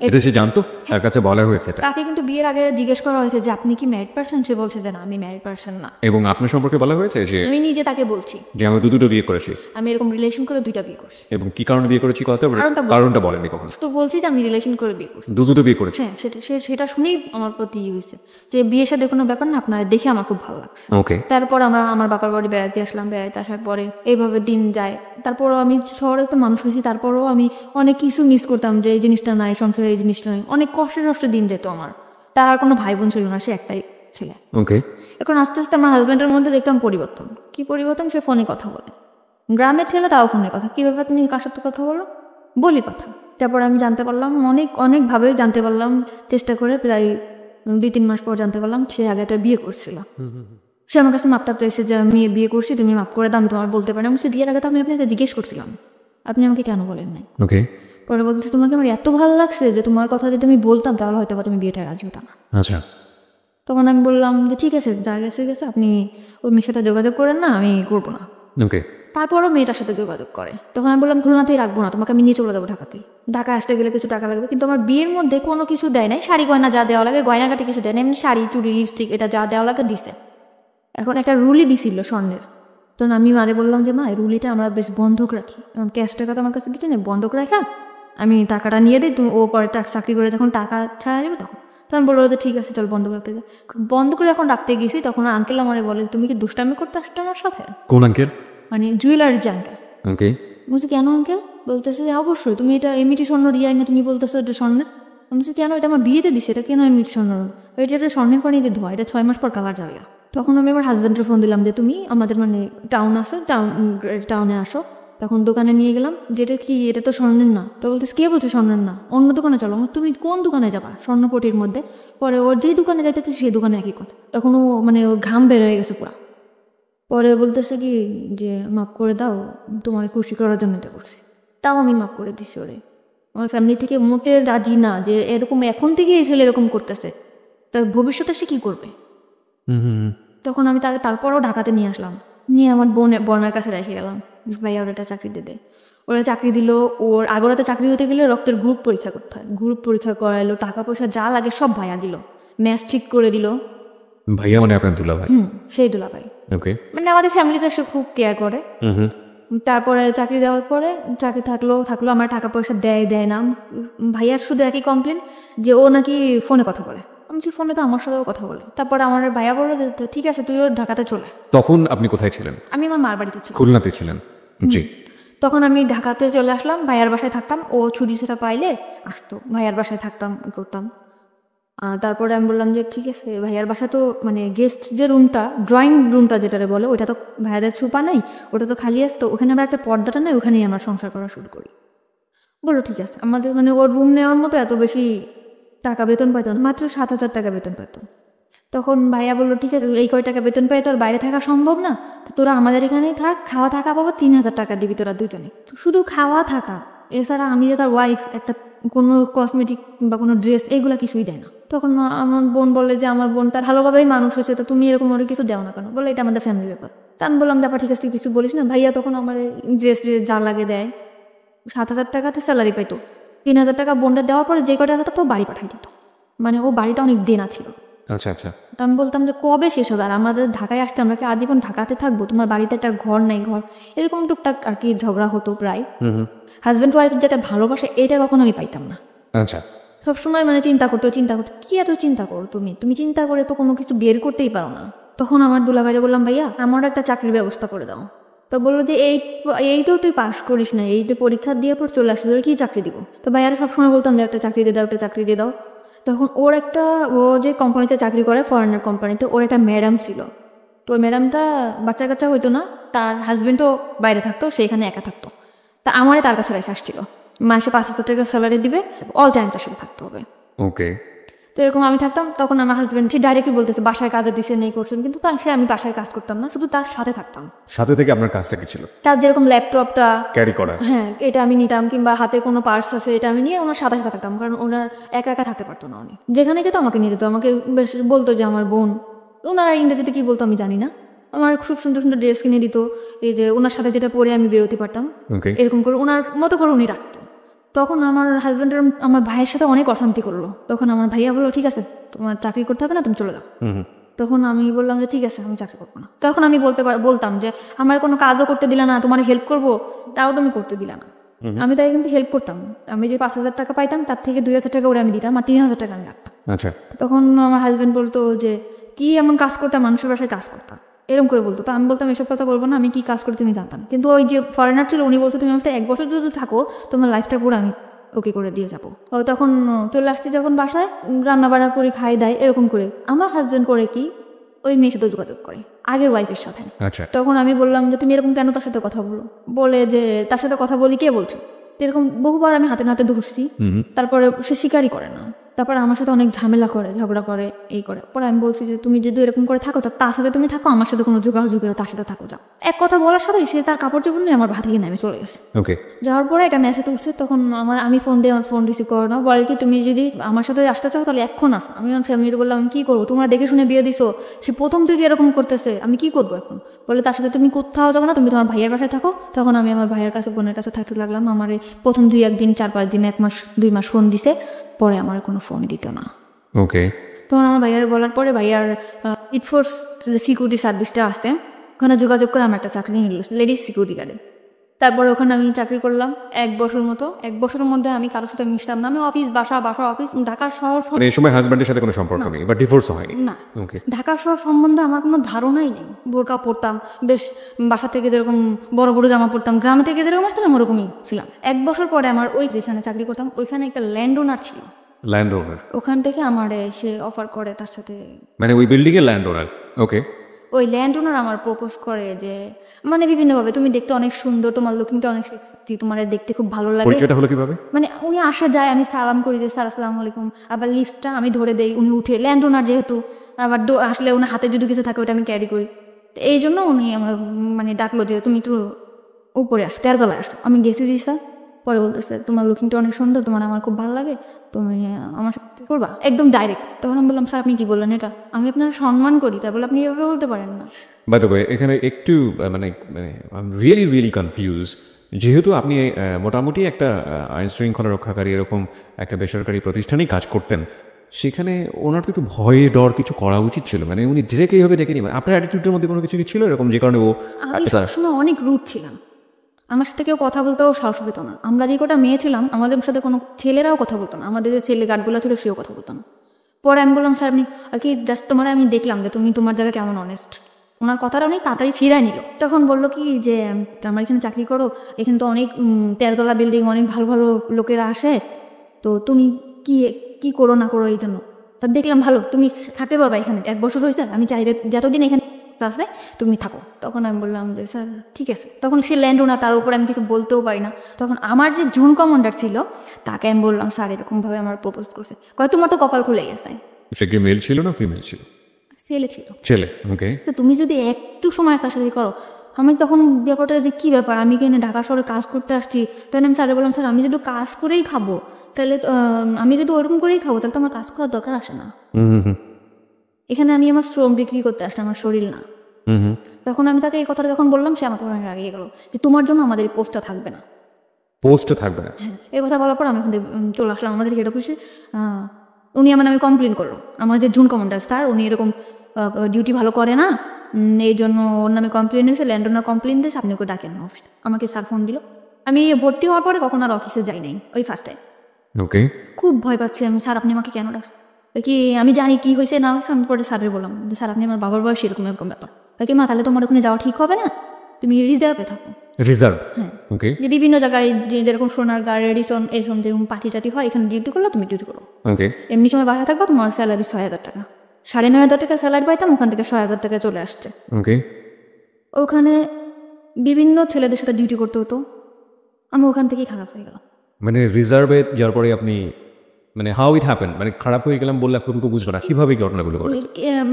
এটা সে জানতো, তার কাছে বলা হয়েছে এটা? তাকে কিন্তু বিয়ের আগে জিজ্ঞেস করা হয়েছে যে আপনি কি ম্যারিড পার্সন, সে বলছে যে না আমি ম্যারিড পার্সন না। এবং আপনার সম্পর্কে বলা হয়েছে যে আমি নিজে তাকে বলছি যে আমি দুটো বিয়ে করেছি, আমি এরকম রিলেশন করে 2টা বিয়ে করছি। এবং কি কারণে বিয়ে করেছি কথা কারণটা বলেনি কখনো? তো বলছি যে আমি রিলেশন করে বিয়ে করছি। দুটো বিয়ে করেছি। হ্যাঁ, সেটা শুনেই আমার প্রতি হয়েছে যে বিয়ের সাথে কোনো ব্যাপার না, আপনারা দেখে আমার খুব ভালো লাগছে। ওকে। তারপর আমরা আমার বাবার বাড়ি বেড়াতে আসলাম, বেড়াতে আসার পরে এইভাবে দিন যায়। তারপরও আমি শহরে তো মানুষ হয়েছি, তারপরও আমি অনেক কিছু মিস করতাম যে এই জিনিসটা নাই, সংসারে এই জিনিসটা নাই, অনেক কষ্টে দিন যেত আমার। তার আর কোনো ভাই বোন ছিল না, সে একটাই ছেলে। ওকে। এখন আস্তে আস্তে আমার হাজব্যান্ডের মধ্যে দেখলাম পরিবর্তন। কি পরিবর্তন? সে ফোনে কথা বলে, গ্রামের ছেলে তাও ফোনে কথা। কি ব্যাপার, তুমি কার সাথে কথা বলো? বলি কথা। তারপর আমি জানতে পারলাম, অনেকভাবে জানতে পারলাম, চেষ্টা করে প্রায় 2-3 মাস পর জানতে পারলাম সে আগে একটা বিয়ে করছিল। সে আমার কাছে মাপটা পেয়েছে যে আমি বিয়ে করছি, তুমি মাপ করে দাও, আমি তোমার বলতে পারি। আমি সে বিয়ের আগে তো আমি আপনাকে জিজ্ঞেস করছিলাম, আপনি আমাকে কেন বলেন নাই? ওকে। পরে বলতেছে তোমাকে আমার এত ভালো লাগছে যে তোমার কথা যদি আমি বলতাম তাহলে হয়তো বা তুমি বিয়েটা রাজি হতাম না। আচ্ছা। তখন আমি বললাম যে ঠিক আছে, যা গেছে গেছে, আপনি ওর মেয়ের সাথে যোগাযোগ করেন না, আমি করবো না। ওকে। তারপরও মেয়েটার সাথে যোগাযোগ করে। তখন আমি বললাম খুলনাতেই রাখবো না, তোমাকে আমি নিয়ে চলে যাবো ঢাকাতে। ঢাকা আসতে গেলে কিছু টাকা লাগবে, কিন্তু আমার বিয়ের মধ্যে কোনো কিছু দেয় নাই। শাড়ি গয়না যা দেওয়া লাগে, গয়নাঘাটি কিছু দেয় না, এমনি শাড়ি, চুড়ি, লিপস্টিক এটা যা দেওয়া লাগে দিছে। এখন একটা রুলি দিছিল স্বর্ণের। তখন আমি মারে বললাম যে মা, এই রুলিটা আমরা বেশ বন্ধক রাখি, এখন ক্যাশ টাকা তো আমার কাছে কিছু নেই, বন্ধক রাখা আমি টাকাটা নিয়ে দিই, তুমি ও পরে চাকরি করে যখন টাকা ছাড়া যাবে তখন বললো যে ঠিক আছে চল বন্ধ রাখতে। বন্ধ করে যখন রাখতে গেছি তখন আঙ্কেল আমারে বলে তুমি কি দুষ্টামি করতে আসছো আমার সাথে? কোন আঙ্কেল? মানে জুয়েলারির যে আঙ্কেল। ওকে। বলছি কেন আঙ্কেল? বলতেছে যে অবশ্যই তুমি এটা এমনিটি স্বর্ণ রিয়াই না, তুমি বলতেছো এটা স্বর্ণের। আমি বলছি কেন, এটা আমার বিয়েতে দিছে, এটা কেন এমনিটি স্বর্ণ? এটা স্বর্ণের পানিতে ধোয়া, এটা 6 মাস পর কালার যাবে। তখন আমি আমার হাজব্যান্ডের ফোন দিলাম যে তুমি আমাদের মানে টাউন আছে, টাউনে আসো। তখন দোকানে নিয়ে গেলাম, যেটা কি এটা তো স্বর্ণের না। তো বলতেছে কে বলছে স্বর্ণের না, অন্য দোকানে চলো। তুমি কোন দোকানে যাবা? স্বর্ণপটির মধ্যে। পরে ওর যেই দোকানে যাইতেছে সেই দোকানে একই কথা। তখন ও মানে ওর ঘাম বের হয়ে গেছে পুরা। পরে বলতেছে কি যে মাফ করে দাও, তোমার খুশি করার জন্য এটা করছি। তাও আমি মাফ করে দিছি ওরে। আমার ফ্যামিলি থেকে মোটে রাজি না যে এরকম এখন থেকে এই ছেলে এরকম করতেছে, তা ভবিষ্যতে সে কি করবে। তখন আমি তারপরও ঢাকাতে নিয়ে আসলাম, নিয়ে আমার বোনের কাছে রেখে গেলাম, ভাইয়া ওর একটা চাকরি দিতে। ওরা চাকরি দিল। ওর আগরাতে চাকরি হতে গেলে রক্তের গ্রুপ পরীক্ষা করতে হয়, গ্রুপ পরীক্ষা করাইলো, টাকা পয়সা যা লাগে সব ভাইয়া দিল, ম্যাচ ঠিক করে দিল। ভাইয়া মানে আপনার দুলা ভাই? সেই দুলা ভাই। ওকে। মানে আমাদের ফ্যামিলিতে সে খুব কেয়ার করে। তারপরে চাকরি দেওয়ার পরে চাকরি থাকলো আমার টাকা পয়সা দেয় না। ভাইয়ার শুধু একই কমপ্লেন যে ও নাকি ফোনে কথা বলে। আমি যে ফোনে তো আমার সাথেও কথা বলে। তারপরে আমার ভাইয়া বললো যে ঠিক আছে তুইও ঢাকাতে চলে। তখন আপনি কোথায় ছিলেন? আমি আমার মার বাড়িতে ছিলাম। খুলনাতে ছিলেন? জি। তখন আমি ঢাকাতে চলে আসলাম, ভাইয়ার বাসায় থাকতাম। ও ছুটি সেটা পাইলে আসতো, ভাইয়ার বাসায় থাকতাম করতাম। তারপরে আমি বললাম যে ঠিক আছে, ভাইয়ার বাসা তো মানে গেস্ট যে রুমটা, ড্রয়িং রুমটা যেটা বলে, ওইটা তো ভাইয়াদের সুপা নাই, ওটা তো খালি আসতো, ওখানে আমরা একটা পর্দাটা নেই, ওখানেই আমরা সংসার করা শুরু করি। বললো ঠিক আছে। আমাদের মানে ওর রুম নেওয়ার মতো এত বেশি টাকা বেতন পাইতো না, মাত্র 7,000 টাকা বেতন পাইতো। তখন ভাইয়া বললো ঠিক আছে, এই কয় টাকা বেতন পাই তো আর বাইরে থাকা সম্ভব না, তো তোরা আমাদের এখানেই থাক, খাওয়া থাকা পাবো 3,000 টাকা দিবি তোরা দুজনে, শুধু খাওয়া থাকা। এছাড়া আমি যে তার ওয়াইফ, একটা কোনো কসমেটিক বা কোনো ড্রেস এগুলা কিছুই দেয় না। তখন আমার বোন বলে যে আমার বোনটা ভালোভাবেই মানুষ হয়েছে, তো তুমি এরকম ওর কিছু দেও না কেন? বলে এটা আমাদের ফ্যামিলি ব্যাপার। তা আমি বললাম ব্যাপার ঠিক আছে, তুই কিছু বলিস না। ভাইয়া তখন আমার ড্রেস যা লাগে দেয়। 7,000 টাকাতে স্যালারি পাইতো, 3,000 টাকা বোনটা দেওয়ার পরে যে কটা টাকা তো বাড়ি পাঠাই দিত। মানে ও বাড়িতে অনেক দেনা ছিল। আচ্ছা আচ্ছা। তো আমি বলতাম যে কবে শেষ হবে, আর আমাদের ঢাকায় আসতে আমরা কি আজীবন ঢাকাতে থাকবো? তোমার বাড়িতে একটা ঘর নাই, ঘর এরকম টুকটাক আর কি ঝগড়া হতো প্রায়। হাজব্যান্ড ওয়াইফ যেটা ভালোবাসে এটা কখনো আমি পাইতাম না। আচ্ছা। সবসময় মানে চিন্তা করতো কি এত চিন্তা করো তুমি চিন্তা করে তো কোনো কিছু বের করতেই পারো না। তখন আমার দুলাভাইরে বললাম ভাইয়া আমার একটা চাকরির ব্যবস্থা করে দাও। তো বললো যে এই তো তুই পাস করিস না, এই তো পরীক্ষা দিয়ে পর চলে আসছে, তোর কি চাকরি দিব? তো ভাইয়ারা সবসময় বলতাম যে একটা চাকরি দিয়ে দাও, একটা চাকরি দিয়ে দাও। তখন ও যে কোম্পানিতে চাকরি করে, ফরেনার কোম্পানিতে, ওর একটা ম্যাডাম ছিল। তো ওই ম্যাডামটা বাচ্চা কাচ্চা হইতো না, তার হাজবেন্ডও বাইরে থাকতো, সেইখানে একা থাকতো। তা আমারে তার কাছে রেখে আসছিল, মাসে 5,000 টাকা স্যালারি দিবে, অল টাইম তার সাথে থাকতে হবে। ওকে। তো এরকম আমি থাকতাম। তখন আমার হাজবেন্ড সে ডাইরেক্টলি বলতেছে বাসায় কাজে দিছে নেই করছেন, কিন্তু আমি বাসায় কাজ করতাম না, শুধু তার সাথে থাকতাম। সাথে থেকে আপনার কাজটা কি ছিল? তার যেরকম ল্যাপটপটা ক্যারি করা। হ্যাঁ, এটা আমি নিতাম, কিংবা হাতে কোনো পার্স আছে এটা আমি নিয়ে ওনার সাথে সাথে থাকতাম, কারণ ওনার একা একা থাকতে পারতো না। উনি যেখানে যেত আমাকে নিয়ে যেত, আমাকে বেশ বলতো যে আমার বোন। ওনারা ইংরেজিতে কি বলতো আমি জানি না, আমার খুব সুন্দর সুন্দর ড্রেস কিনে দিত, এই যে ওনার সাথে যেটা পরে আমি বেরোতে পারতাম, ওকে। এরকম করে ওনার মতো করে উনি রাখতো। তখন আমার হাজব্যান্ডের আমার ভাইয়ের সাথে অনেক অশান্তি করলো। তখন আমার ভাইয়া বললো ঠিক আছে, তোমার চাকরি করতে হবে না, তুমি চলে যাও। তখন আমি বললাম যে ঠিক আছে, আমি চাকরি করবো না। তখন আমি বলতাম যে আমার কোনো কাজও করতে দিলা না, তোমার হেল্প করবো তাও তুমি করতে দিলা না। আমি তাই কিন্তু হেল্প করতাম। আমি যে 5,000 টাকা পাইতাম তার থেকে 2,000 টাকা ওরা আমি দিতাম, আর 3,000 টাকা আমি রাখতাম। আচ্ছা। তখন আমার হাজব্যান্ড বলতো যে কি এমন কাজ করতাম, মানুষের বাসায় কাজ করতাম, এরকম করে বলতো। তো আমি বলতাম এসব কথা বলবো না, আমি কি কাজ করে তুমি জানতাম। কিন্তু ওই যে ফরেনার ছিল উনি বলতো তুমি আমার সাথে 1 বছর যদি থাকো, তোমার লাইফটা পুরো আমি ওকে করে দিয়ে যাবো। ও তখন চলে আসছি যখন বাসায়, রান্না বান্না করে খাই দেয়, এরকম করে আমার হাজব্যান্ড করে কি ওই মেয়ের সাথে যোগাযোগ করে, আগের ওয়াইফের সাথে। আচ্ছা। তখন আমি বললাম যে তুমি এরকম কেন তার সাথে কথা বলো? বলে যে তার সাথে কথা বলি, কে বলছো? এরকম বহুবার আমি হাতে নাতে ধরছি, তারপরে সে স্বীকারই করে না। তারপরে আমার সাথে অনেক ঝামেলা করে, ঝগড়া করে, এই করে। পরে আমি বলছি যে তুমি যদি এরকম করে থাকো তার সাথে তুমি থাকো, আমার সাথে কোনো যোগাযোগ করে তার সাথে থাকো, যাও। এক কথা বলার সাথে সে তার কাপড় চোপড় নিয়ে আমার ভাত থেকে নেমে চলে গেছে। ওকে। যাওয়ার পরে একটা মেসেজ উঠছে, তখন আমি ফোন দিয়ে আমার ফোন রিসিভ করো না, বলে কি তুমি যদি আমার সাথে আসতে চাও তাহলে এখন আসো। আমি আমার ফ্যামিলির বললাম আমি কি করবো, তোমরা দেখে শুনে বিয়ে দিছো, সে প্রথম থেকে এরকম করতেছে, আমি কি করবো এখন? বলে তার সাথে তুমি কোথাও যাবো না, তুমি তোমার ভাইয়ের বাসায় থাকো। তখন আমি আমার ভাইয়ের কাছে, বোনের কাছে থাকতে লাগলাম। আমার এই প্রথম 2-1 দিন, 4-5 দিন, 1 মাস 2 মাস ফোন দিছে, পরে আমার কোনো ফোন দিত না। ওকে। তখন আমার ভাইয়ার বলার পরে ভাইয়ার ইটফোর্স সিকিউরিটি সার্ভিসটা আসছে, ওখানে যোগাযোগ করে আমার একটা চাকরি নিল লেডিস সিকিউরিটি গার্ডে। তারপরে ওখানে আমি চাকরি করলাম 1 বছর মতো। 1 বছরের মধ্যে আমি কারোর সাথে মিশতাম না। আমি অফিস বাসা অফিস, ঢাকার শহর মানে এই সময় হাজব্যান্ডের সাথে কোনো সম্পর্ক নেই বা ডিভোর্স হয়নি? না। ওকে। ঢাকার শহর সম্বন্ধে আমার কোনো ধারণাই নেই। বোরকা পরতাম, বেশ বাসা থেকে যেরকম বড় বড় জামা পরতাম, গ্রামে থেকে যেরকম আসতাম ওরকমই ছিলাম। 1 বছর পরে আমার ওই যেখানে চাকরি করতাম ওইখানে একটা ল্যান্ড ওনার ছিল, ল্যান্ড ওনার। ওখান থেকে আমার সে অফার করে তার সাথে, মানে ওই বিল্ডিং এর ল্যান্ড ওনার? ওকে। ওই ল্যান্ড ওনার আমার প্রপোজ করে যে মানে বিভিন্নভাবে, তুমি দেখতে অনেক সুন্দর, তোমার লুকিংটা অনেক সেক্সি, তোমার দেখতে খুব ভালো লাগে। পরিচয়টা হলো কিভাবে? মানে উনি আসা যায়, আমি সালাম করি যে স্যার আসসালামু আলাইকুম, আবার লিফটটা আমি ধরে দেই, উনি উঠে, ল্যান্ড ওনার যেহেতু, আবার আসলে ওনার হাতে যদি কিছু থাকে ওটা আমি ক্যারি করি। তো এই জন্য উনি আমার মানে ডাকলো যে তুমি একটু উপরে আসো, 13 তলায় আসো। আমি গেছি দিই স্যার। পরে বলতেছে তোমার লুকিংটা অনেক সুন্দর, তোমার আমার খুব ভালো লাগে, তুমি আমার সাথে করবা, একদম ডাইরেক্ট। তখন আমি বললাম স্যার আপনি কি বললেন এটা, আমি আপনার সম্মান করি, তারপরে আপনি এভাবে বলতে পারেন না। বাই দ্য ওয়ে, এখানে একটু মানে আই এম রিয়েলি কনফিউজ। যেহেতু আপনি মোটামুটি একটা আইন শৃঙ্খলা রক্ষাকারী এরকম একটা বেসরকারি প্রতিষ্ঠানেই কাজ করতেন, সেখানে ওনার তো একটু ভয়ে ডর কিছু করা উচিত ছিল। মানে উনি ডিরেক্ট এইভাবে ডেকে নিবেন, আপনার অ্যাটিটিউডের মধ্যে কোনো কিছু কি ছিল এরকম যে কারণে ও? আমি সবসময় অনেক রুট ছিলাম, আমার সাথে কেউ কথা বলতেও সাহস পেত না। আমরা যে কটা মেয়ে ছিলাম আমাদের সাথে কোনো ছেলেরাও কথা বলতো না, আমাদের যে ছেলে গার্ডগুলো ছিল সেও কথা বলতো না। পরে আমি বললাম স্যার আপনি কি জাস্ট তোমার আমি দেখলাম যে তুমি তোমার জায়গায় কেমন অনেস্ট। ওনার কথাটা অনেক তাড়াতাড়ি ফিরায় নিল। তখন বললো কি যে আমার এখানে চাকরি করো, এখানে তো অনেক 13 তলা বিল্ডিং, অনেক ভালো ভালো লোকেরা আসে, তো তুমি কি কি করো না করো এই জন্য। তা দেখলাম ভালো, তুমি থাকতে পারবা এখানে, 1 বছর হয়েছে, আমি চাই যতদিন এখানে ক্লাসে তুমি থাকো। তখন আমি বললাম যে স্যার ঠিক আছে। তখন সে ল্যান্ড ওনার, তার উপরে আমি কিছু বলতেও পারি না। তখন আমার যে জুন কমান্ডার ছিল তাকে আমি বললাম স্যার এরকমভাবে আমার প্রপোজ করছে। কয় তোমার তো কপাল খুলে গেছে। সে কি মেল ছিল না ফিমেল ছিল? ছেলে ছিল। ছেলে। ওকে। তো তুমি যদি একটু সময় তার সাথে করো। আমি তখন ব্যাপারটা যে কি ব্যাপার, আমি এখানে ঢাকা শহরে কাজ করতে আসছি। তখন আমি স্যারে বললাম স্যার আমি যদি কাজ করেই খাবো তাহলে আমি যদি ওরকম করেই খাবো তাহলে তো আমার কাজ করার দরকার আসে না। এখানে আমি আমার শ্রম বিক্রি করতে আসছি, আমার শরীর না। তখন আমি তাকে এই কথাটা যখন বললাম সে আমাকে অনেক রাগিয়ে গেল যে তোমার জন্য আমাদের এই পোস্টটা থাকবে না। পোস্টটা থাকবে না? হ্যাঁ, এই কথা বলার পর আমি ওখান থেকে চলে আসলাম আমাদের হেড অফিসে। উনি আমার নামে কমপ্লেন করলো, আমার যে জুন কমান্ডার স্যার উনি এরকম ডিউটি ভালো করে না, এই জন্য ওর নামে কমপ্লেন এসে, ল্যান্ড ওনার কমপ্লেন দিয়েছে, আপনি ওকে ডাকেন অফিসে। আমাকে স্যার ফোন দিল। আমি ভর্তি হওয়ার পরে কখন আর অফিসে যাই নাই, ওই ফার্স্ট টাইম। ওকে। খুব ভয় পাচ্ছি আমি, স্যার আপনি আমাকে কেন ডাকছেন? কি আমি জানি কি হয়েছে না হয়েছে। আমি পরে স্যারের বললাম যে স্যার আপনি আমার বাবার বয়স এরকম এরকম ব্যাপার। কি মা তাহলে তোমার ওখানে যাওয়া ঠিক হবে না, তুমি রিজার্ভে থাকো। রিজার্ভ, হ্যাঁ, ওকে যে বিভিন্ন জায়গায় যেরকম সোনারগাঁ, রেডিসন, এরকম যেরকম পার্টি টাটি হয়, এখানে ডিউটি করলে তুমি ডিউটি করো। ওকে এমনি সময় বাসায় থাকবা, তোমার স্যালারি 6,000 টাকা, 9,500 টাকা স্যালারি পাইতাম, ওখান থেকে 6,000 টাকা চলে আসছে। ওকে ওখানে বিভিন্ন ছেলেদের সাথে ডিউটি করতে হতো, আমি ওখান থেকেই খারাপ হয়ে গেলাম। মানে রিজার্ভে যাওয়ার পরে আপনি মানে হাউ ইট হ্যাপেন, মানে খারাপ হয়ে গেলাম বললে আপনি বুঝবো না কিভাবে ঘটনাগুলো ঘটে।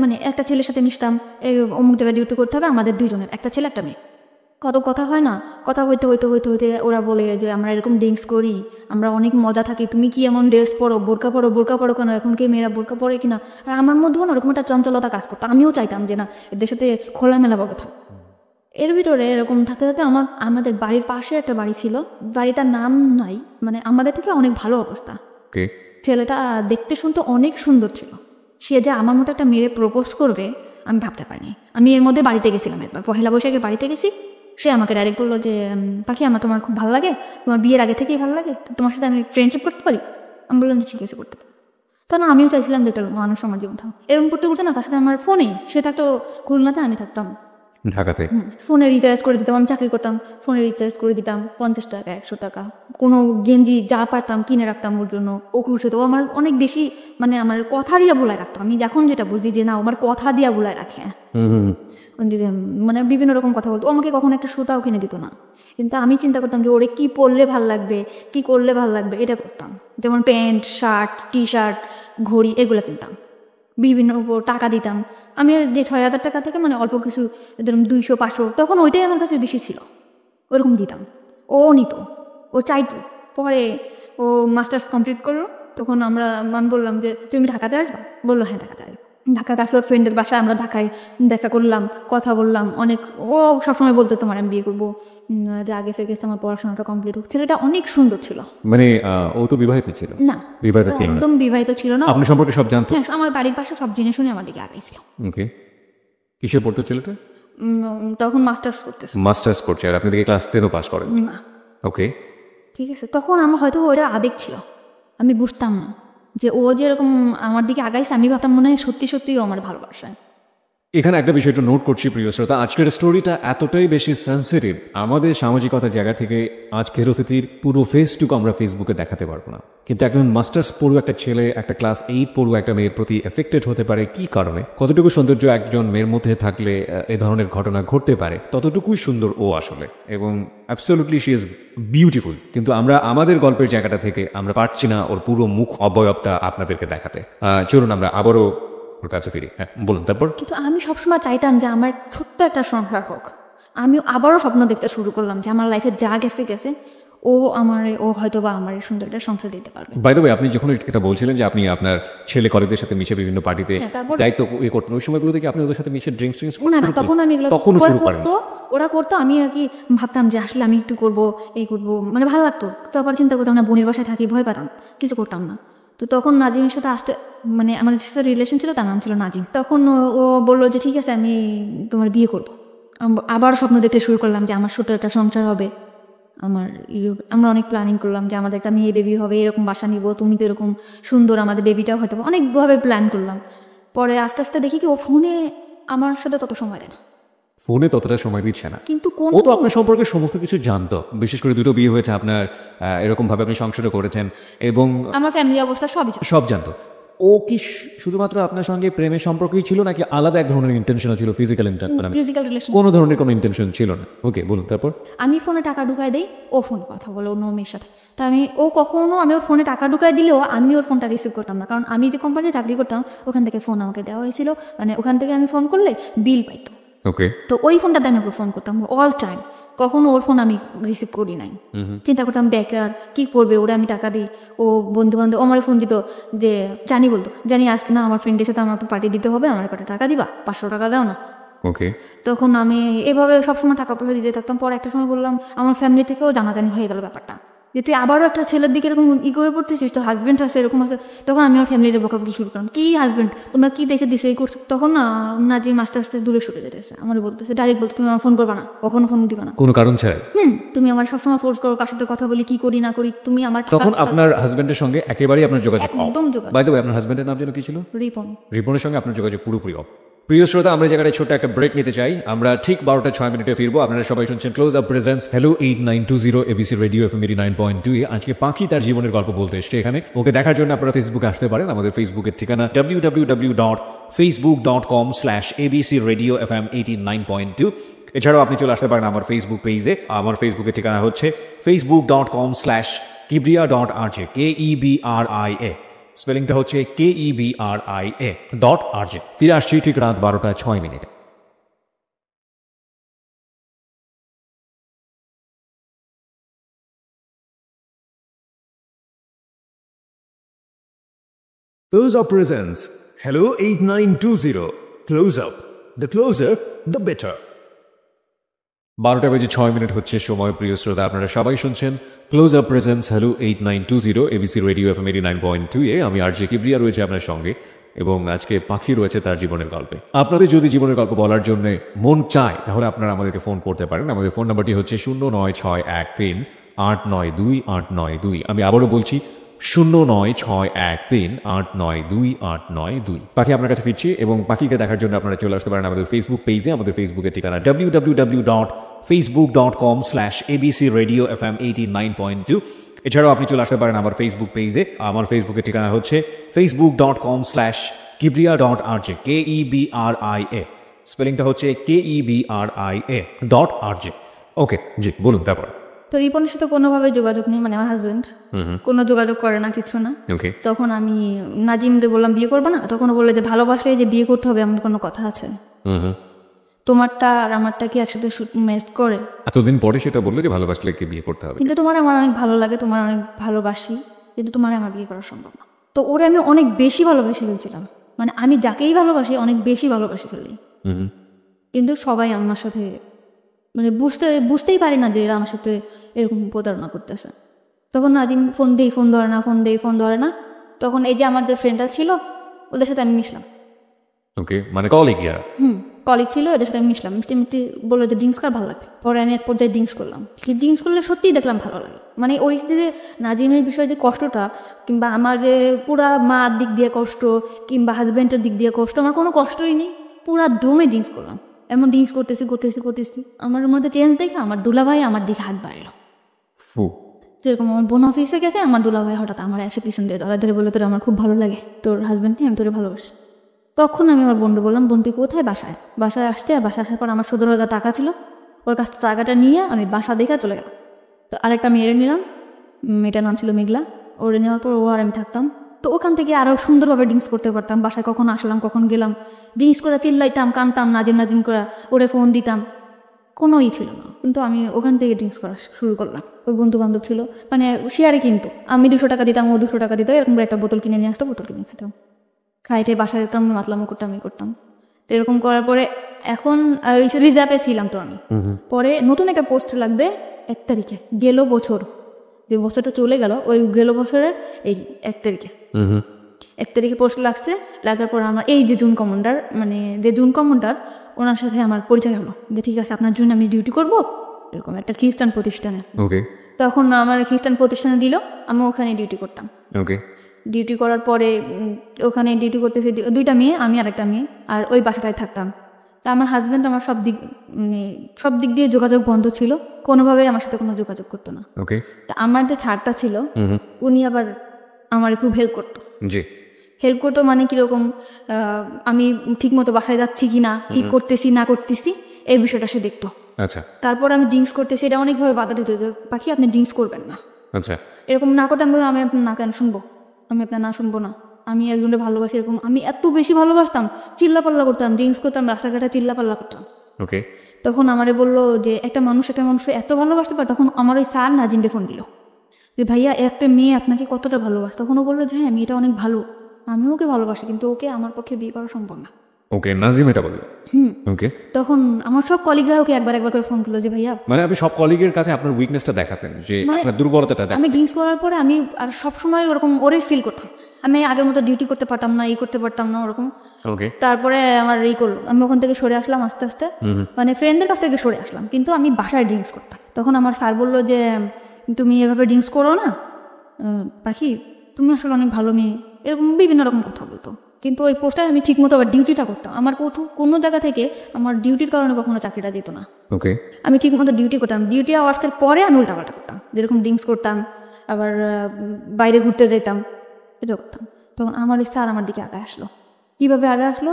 মানে একটা ছেলের সাথে মিশতাম, অমুক জায়গায় ডিউটি করতে হবে, আমাদের দুইজনের, একটা ছেলে একটা মেয়ে। কত কথা হয় না, কথা হইতে হইতে হইতে হইতে ওরা বলে যে আমরা এরকম ড্রিঙ্কস করি, আমরা অনেক মজা থাকি, তুমি কি এমন ড্রেস পরো, বোরকা পরো কেন, এখন কি মেয়েরা বোরকা পরে কিনা। আর আমার মধ্যেও না ওরকম একটা চঞ্চলতা কাজ করতো, আমিও চাইতাম যে না এদের সাথে খোলামেলাভাবে থাক। এর ভিতরে এরকম থাকতে থাকতে আমাদের বাড়ির পাশে একটা বাড়ি ছিল, বাড়িটার নাম নাই, মানে আমাদের থেকে অনেক ভালো অবস্থা। ওকে ছেলেটা দেখতে শুনতে অনেক সুন্দর ছিল, সে যে আমার মতো একটা মেয়ে প্রপোজ করবে আমি ভাবতে পারিনি। আমি এর মধ্যে বাড়িতে গেছিলাম একবার, পহেলা বৈশাখে বাড়িতে গেছি, সে আমাকে ডাইরেক্ট বললো যে পাখি আমার তোমার খুব ভালো লাগে, তোমার বিয়ের আগে থেকেই ভালো লাগে, তো তোমার সাথে আমি ফ্রেন্ডশিপ করতে পারি। আমি বললাম যে ঠিক আছে করতে পারি। তো না, আমিও চাইছিলাম যে একটা মানুষ আমার জীবন থাকুক। এরকম করতে করতে না তার সাথে আমার ফোনে, সে থাকতো খুলনাতে, আমি থাকতাম ঢাকাতে। ফোনে রিচার্জ করে দিতাম, আমি চাকরি করতাম, ফোনে রিচার্জ করে দিতাম 50 টাকা 100 টাকা, কোনো গেঞ্জি যা পারতাম কিনে রাখতাম ওর জন্য, ও খুশি হতো। ও আমার অনেক বেশি মানে আমার কথা দিয়া বলায় রাখতো, আমি এখন যেটা বুঝি যে না আমার কথা দিয়া বলায় রাখে। মানে বিভিন্ন রকম কথা বলতো, ও আমাকে কখনো একটা সুতাও কিনে দিত না, কিন্তু আমি চিন্তা করতাম যে ওরে কি পরলে ভাল লাগবে, কি করলে ভাল লাগবে, এটা করতাম। যেমন প্যান্ট, শার্ট, টি শার্ট, ঘড়ি এগুলো কিনতাম, বিভিন্ন উপর টাকা দিতাম। আমি যে 6,000 টাকা থেকে মানে অল্প কিছু, ধরুন 200-500, তখন ওইটাই আমার কাছে বেশি ছিল, ওরকম দিতাম। ও নিত, ও চাইতো। পরে ও মাস্টার্স কমপ্লিট করলো, তখন আমি বললাম যে তুমি ঢাকাতে আসবা, বললো হ্যাঁ ঢাকাতে আসবো। ঢাকাতে আসলো ফ্রেন্ডের বাসায়, আমরা ঢাকায় দেখা করলাম, কথা বললাম অনেক। ও সবসময় বলতো তোমার আমি বিয়ে করবো, যে আগে থেকে আমার পড়াশোনাটা কমপ্লিট হোক। ছেলেটা অনেক সুন্দর ছিল। মানে ও তো বিবাহিত ছিল? না, বিবাহিত ছিল না। একদম বিবাহিত ছিল না। আপনি সম্পর্কে সব জানতো? হ্যাঁ, আমার বাড়ির পাশে সব জেনে শুনে আমার দিকে আগাইছিল। ওকে, কিসে পড়তো ছেলেটা? তখন মাস্টার্স করতেছে। মাস্টার্স করছে, আর আপনি দেখে ক্লাস 10ও পাস করেন? না, ওকে, ঠিক আছে। তখন আমার হয়তো ওটা আবেগ ছিল, আমি বুঝতাম না যে ও যেরকম আমার দিকে আগাইছে, আমি ভাবতাম মনে হয় সত্যি সত্যিই ও আমার ভালোবাসায়। এখানে একটা বিষয় একটু নোট করছি প্রিয় শ্রোতা, আজকের স্টোরিটা এতটাই বেশি সেন্সিটিভ, আমাদের সামাজিকতার জায়গা থেকে আজকের অতিথির পুরো ফেসটুকু আমরা ফেসবুকে দেখাতে পারবো না, কিন্তু একজন মাস্টার্স পড়ুয়া একটা ছেলে একটা ক্লাস 8 পড়ুয়া একটা মেয়ের প্রতি এফেক্টেড হতে পারে কি কারণে, কতটুকু সৌন্দর্য একজন মেয়ের মধ্যে থাকলে এ ধরনের ঘটনা ঘটতে পারে, ততটুকুই সুন্দর ও আসলে, এবং অ্যাবসলিউটলি শি ইজ বিউটিফুল। কিন্তু আমরা আমাদের গল্পের জায়গাটা থেকে আমরা পারছি না ওর পুরো মুখ অবয়বটা আপনাদেরকে দেখাতে। চলুন আমরা আবারও ওর কাছে ফিরি। হ্যাঁ বলুন তারপর। কিন্তু আমি সবসময় চাইতাম যে আমার ছোট্ট একটা সংসার হোক। আমি আবারও স্বপ্ন দেখতে শুরু করলাম যে আমার লাইফে যা গেছে গেছে, ও হয়তো বা আমার এই সুন্দর একটা সংসার দিতে পারবে। বাই দ্য ওয়ে, আপনি যখন এটা বলছিলেন যে আপনি আপনার ছেলে কলেজের সাথে মিশে বিভিন্ন পার্টিতে তারপর দায়িত্ব করতেন, ওই সময়গুলো থেকে আপনি ওদের সাথে মিশে ড্রিঙ্কস না না, তখন আমি এগুলো তখনও শুরু করেন? ওরা করতো, আমি আর কি ভাবতাম যে আসলে আমি একটু করবো, এই করবো, মানে ভালো লাগতো। তারপর চিন্তা করতাম না, বোনের বাসায় থাকি, ভয় পেতাম, কিছু করতাম না। তো তখন নাজিমের সাথে আসতে, মানে আমার সাথে রিলেশন ছিল, তার নাম ছিল নাজিম। তখন ও বললো যে ঠিক আছে আমি তোমার বিয়ে করবো। আবার স্বপ্ন দেখতে শুরু করলাম যে আমার ছোট একটা সংসার হবে, আমরা অনেক প্ল্যানিং করলাম যে আমাদের একটা মেয়ে বেবি হবে, এরকম বাসা নিব, তুমি তো এরকম সুন্দর, আমাদের বেবিটাও হয়তো, অনেকভাবে প্ল্যান করলাম। পরে আস্তে আস্তে দেখি কি ও ফোনে আমার সাথে তত সময় দেয় না, ফোনে ততটা সময় দিচ্ছে না। কিন্তু কোন ও তো আপনার সম্পর্কে সমস্ত কিছু জানতো, বিশেষ করে দুটো বিয়ে হয়েছে আপনার, এরকম ভাবে আপনি সংসারও করেছেন এবং আমার ফ্যামিলি অবস্থা সবই জানে। সব জানতো। ও কি শুধুমাত্র আপনার সঙ্গে প্রেমের সম্পর্কই ছিল নাকি আলাদা এক ধরনের ইন্টেনশন ছিল, ফিজিক্যাল ফিজিক্যাল রিলেশন কোনো ধরনের কোনো ইন্টেনশন ছিল না? ওকে বলুন তারপর। আমি ফোনে টাকা ঢুকাই দেই, ও ফোনে কথা বলে অন্য মেয়ের সাথে। তা আমি ওর ফোনে টাকা ঢুকাই দিলেও আমি ওর ফোনটা রিসিভ করতাম না, কারণ আমি যে কোম্পানিতে চাকরি করতাম ওখান থেকে ফোন আমাকে দেওয়া হয়েছিল, মানে ওখান থেকে আমি ফোন করলে বিল পাইতো। ওকে, তো ওই ফোনটাতে আমি ওকে ফোন করতাম অল টাইম, কখনো ওর ফোন আমি রিসিভ করি নাই। চিন্তা করতাম বেকার, কি করবে, ওরা আমি টাকা দিই, ও বন্ধু বান্ধব আমার ফোন দিত যে জানি আজকে না আমার ফ্রেন্ডের সাথে আমার পার্টি দিতে হবে, আমার কটা টাকা দিবা, 500 টাকা দাও না। ওকে, তখন আমি এভাবে সবসময় টাকা পয়সা দিতে থাকতাম। পরে একটা সময় বললাম, আমার ফ্যামিলি থেকেও জানাজানি হয়ে গেল ব্যাপারটা, যে তুই আবারও একটা ছেলের দিকে এরকম করে পড়তেছিস, তোর হাজব্যান্ড আছে এরকম আছে। তখন আমি আমার ফ্যামিলির বকাবকি শুরু করলাম, কি হাজব্যান্ড, তোমরা কি দেখে দিছে এই করছো। তখন না যে আস্তে আস্তে দূরে সরে যেতেছে, আমার বলতেছে ডাইরেক্ট বলতে, তুমি আমার ফোন করবা না, কখনো ফোন দিবা না, কোনো কারণ ছাড়াই। তুমি আমার সবসময় ফোর্স করো, কার সাথে কথা বলি, কি করি না করি, তুমি আমার তখন আপনার হাজবেন্ডের সঙ্গে একেবারেই আপনার যোগাযোগ অফ? একদম যোগাযোগ। বাই দ্য ওয়ে, আপনার হাজবেন্ডের নাম যেন কি ছিল? রিপন। রিপনের সঙ্গে আপনার যোগাযোগ পুরোপুরি অফ। প্রিয় শ্রোতা, আমরা জায়গায় ছোট্ট একটা ব্রেক নিতে চাই। আমরা ঠিক 12:06 ফিরবো। আপনারা সবাই শুনছেন close up presents hello 8920 ABC radio FM 89.2 এ। আজকে পাখি তার জীবনের গল্প বলতে এসছে এখানে। ওকে দেখার জন্য আপনারা ফেসবুকে আসতে পারেন। আমাদের ফেসবুকের ঠিকানা www.facebook.com/abcradiofm89.2। এছাড়াও আপনি চলে আসতে পারেন আমার ফেসবুক পেজে। আমার ফেসবুকের ঠিকানা হচ্ছে facebook.com/kibria.rj KEBRIA। স্পেলিংটা হচ্ছে KEBRIA.RJ। ফিরে আসছি ঠিক রাত 12:06। Close Up presents Hello 8920. Close Up. The closer, the better. 12:06 হচ্ছে সময়। প্রিয় শ্রোতা, আপনারা সবাই শুনছেন close up presents hello 8920 ABC radio FM 89.2 এ। আমি আরজে কিবরিয়া রয়েছে আপনার সঙ্গে, এবং আজকে পাখি রয়েছে তার জীবনের গল্পে। আপনাদের যদি জীবনের গল্প বলার জন্য মন চায় তাহলে আপনারা আমাদেরকে ফোন করতে পারেন। আমাদের ফোন নাম্বারটি হচ্ছে 09613 892 892। আমি আবারও বলছি 09613 892 892। পাখি আপনার কাছে ফিরছি, এবং পাখিকে দেখার জন্য আপনারা চলে আসতে পারেন আমাদের ফেসবুক পেজে। আমাদের ফেসবুকের ঠিকানা www.facebook.com/abcradiofm89.2। এছাড়াও আপনি চলে আসতে পারেন আমার ফেসবুক পেজে। আমার ফেসবুকের ঠিকানা হচ্ছে facebook.com/kibria.rj KEBRIA। স্পেলিংটা হচ্ছে KEBRIA.RJ। ওকে, জি বলুন তারপর। তো রিপনের সাথে কোনোভাবে যোগাযোগ নেই, মানে আমার হাজবেন্ড কোনো যোগাযোগ করে না, কিছু না। ওকে। তখন আমি নাজিমরে বললাম বিয়ে করবো না, তখন ও বললে যে ভালোবাসলে যে বিয়ে করতে হবে এমন কোনো কথা আছে? তোমারটা আর আমারটা কি একসাথে ম্যাচ করে? এতদিন পরে সেটা বললো যে ভালোবাসলে কি বিয়ে করতে হবে। কিন্তু তোমার আমার অনেক ভালো লাগে, তোমার অনেক ভালোবাসি, কিন্তু তোমার আমার বিয়ে করা সম্ভব না। তো ওরে আমি অনেক বেশি ভালোবেসে ফেলছিলাম, মানে আমি যাকেই ভালোবাসি অনেক বেশি ভালোবাসি ফেলি। কিন্তু সবাই আমার সাথে মানে বুঝতেই পারি না যে এরা আমার সাথে এরকম প্রতারণা করতেছে। তখন নাজিম ফোন ধরে না, ফোন ধরে না। তখন এই যে আমার যে ফ্রেন্ডরা ছিল ওদের সাথে আমি মিশলাম। ওকে, মানে কলিগ যারা। কলিগ ছিল, ওদের সাথে আমি মিশলাম। মিষ্টি বললো যে ড্রিঙ্কস করা ভালো লাগে। পরে আমি এক পর্যায়ে ড্রিঙ্কস করলাম। ড্রিঙ্কস করলে সত্যিই দেখলাম ভালো লাগে। মানে ওই যে নাজিমের বিষয়ে যে কষ্টটা, কিংবা আমার যে পুরা মার দিক দিয়ে কষ্ট, কিংবা হাজব্যান্ডের দিক দিয়ে কষ্ট, আমার কোনো কষ্টই নেই। পুরা দমে ড্রিঙ্কস করলাম। এমন ড্রিঙ্কস করতেছি আমার মধ্যে চেঞ্জ দেখে আমার দুলাভাই আমার দিকে হাত বাড়ালো। যেরকম আমার বোন অফিসে গেছে, আমার দুলাভাই হঠাৎ আমার এসে পিছন দিয়ে ধরে বলে, তোর আমার খুব ভালো লাগে, তোর হাজব্যান্ড নিয়ে আমি তোরে ভালোবাসি। তখন আমি আমার বোনকে বললাম, বোন তুই কোথায়? বাসায় আসছে। আর বাসায় আসার পর আমার 17,000 টাকা ছিল, ওর কাছ থেকে টাকাটা নিয়ে আমি বাসা দেখে চলে গেলাম। তো আরেকটা মেয়েরে নিলাম, মেয়েটার নাম ছিল মেঘলা। ওরে নেওয়ার পর ও আর আমি থাকতাম। তো ওখান থেকে আরও সুন্দরভাবে ড্রিঙ্কস করতে পারতাম। বাসায় কখন আসলাম কখন গেলাম, ড্রিঙ্কস করে চিল্লাইতাম, কানতাম, নাজিম করে ওরে ফোন দিতাম, কোনোই ছিল না। কিন্তু আমি ওখান থেকে ড্রিঙ্কস করা শুরু করলাম। ওই বন্ধু বান্ধব ছিল, মানে শেয়ারে, কিন্তু আমি 200 টাকা দিতাম, ও 200 টাকা দিত, এরকম একটা বোতল কিনে নিয়ে আসতো, বোতল কিনে খেতাম, খাইতে বাসায় যেতাম, মাতলামো করতাম, করতাম। তো এরকম করার পরে এখন রিজার্ভে ছিলাম। তো আমি পরে নতুন একটা পোস্ট লাগবে 1 তারিখে, গেল বছর, যে বছরটা চলে গেল, ওই গেল বছরের এই 1 তারিখে 1 তারিখে পোস্ট লাগছে। লাগার পর আমার এই যে জুন কমান্ডার ওনার সাথে আমার পরিচয় হলো, যে ঠিক আছে আপনার জন্য আমি ডিউটি করব এরকম একটা খ্রিস্টান প্রতিষ্ঠানে। ওকে। তখন আমার খ্রিস্টান প্রতিষ্ঠানে দিল, আমি ওখানে ডিউটি করতাম। ওকে। ডিউটি করার পরে ওখানে ডিউটি করতেছি 2টা মেয়ে, আমি আর একটা মেয়ে, আর ওই বাসাটায় থাকতাম। তা আমার হাজব্যান্ড আমার সব দিক দিয়ে যোগাযোগ বন্ধ ছিল, কোনোভাবেই আমার সাথে কোনো যোগাযোগ করতো না। ওকে। তা আমার যে ছাড়টা ছিল উনি আবার আমার খুব হেল্প করতো। জি। হেল্প করতো মানে কিরকম, আমি ঠিক মতো বাসায় যাচ্ছি কি না, কি করতেছি না করতেছি, এই বিষয়টা সে দেখতো। আচ্ছা। তারপর আমি ড্রিঙ্কস করতেছি, এটা অনেকভাবে বাধা দিত, পাখি আপনি ড্রিঙ্কস করবেন না। আচ্ছা। এরকম না করতে আমি আপনার না কেন শুনবো, আমি আপনার না শুনবো না, আমি একজনকে ভালোবাসি। এরকম আমি এত বেশি ভালোবাসতাম, চিল্লাপাল্লা করতাম, ড্রিঙ্কস করতাম, রাস্তাঘাটে চিল্লাপাল্লা করতাম। ওকে। তখন আমারে বললো যে একটা মানুষ এত ভালোবাসতে পারে। তখন আমার ওই স্যার নাজিমকে ফোন দিল যে ভাইয়া একটা মেয়ে আপনাকে কতটা ভালোবাসে। তখন ও বললো যে হ্যাঁ মেয়েটা অনেক ভালো, আমি ওকে ভালোবাসি, কিন্তু ওকে আমার পক্ষে বিয়ে করা সম্ভব না। ওকে, নাজিম এটা বললো। ওকে। তখন আমার সব কলিগরা ওকে একবার করে ফোন করলো যে ভাইয়া, মানে আপনি সব কলিগের কাছে আপনার উইকনেসটা দেখাতেন, যে আপনার দুর্বলতাটা দেখাতেন। আমি ড্রিঙ্কস করার পরে আমি আর সবসময় ওরকম ওরে ফিল করতাম, আমি আগের মতো ডিউটি করতে পারতাম না, করতে পারতাম না ওরকম। ওকে। তারপরে আমার করলো, আমি ওখান থেকে সরে আসলাম আস্তে আস্তে, মানে ফ্রেন্ডদের কাছ থেকে সরে আসলাম, কিন্তু আমি বাসায় ড্রিঙ্কস করতাম। তখন আমার স্যার বললো যে তুমি এভাবে ড্রিঙ্কস করো না পাখি, তুমি আসলে অনেক ভালো মেয়ে, এরকম বিভিন্ন রকম কথা বলতো। কিন্তু ওই পোস্টে আমি ঠিকমতো আবার ডিউটিটা করতাম। আমার কোনো জায়গা থেকে আমার ডিউটির কারণে কখনো চাকরিটা যেত না। ওকে, আমি ঠিকমতো ডিউটি করতাম, ডিউটি আওয়ার্সের পরে আমি উল্টাপাল্টা করতাম, যেরকম ড্রিঙ্কস করতাম, আবার বাইরে ঘুরতে যেতাম, এটা করতাম। তখন আমার স্যার আমার দিকে আগে আসলো। কীভাবে আগে আসলো?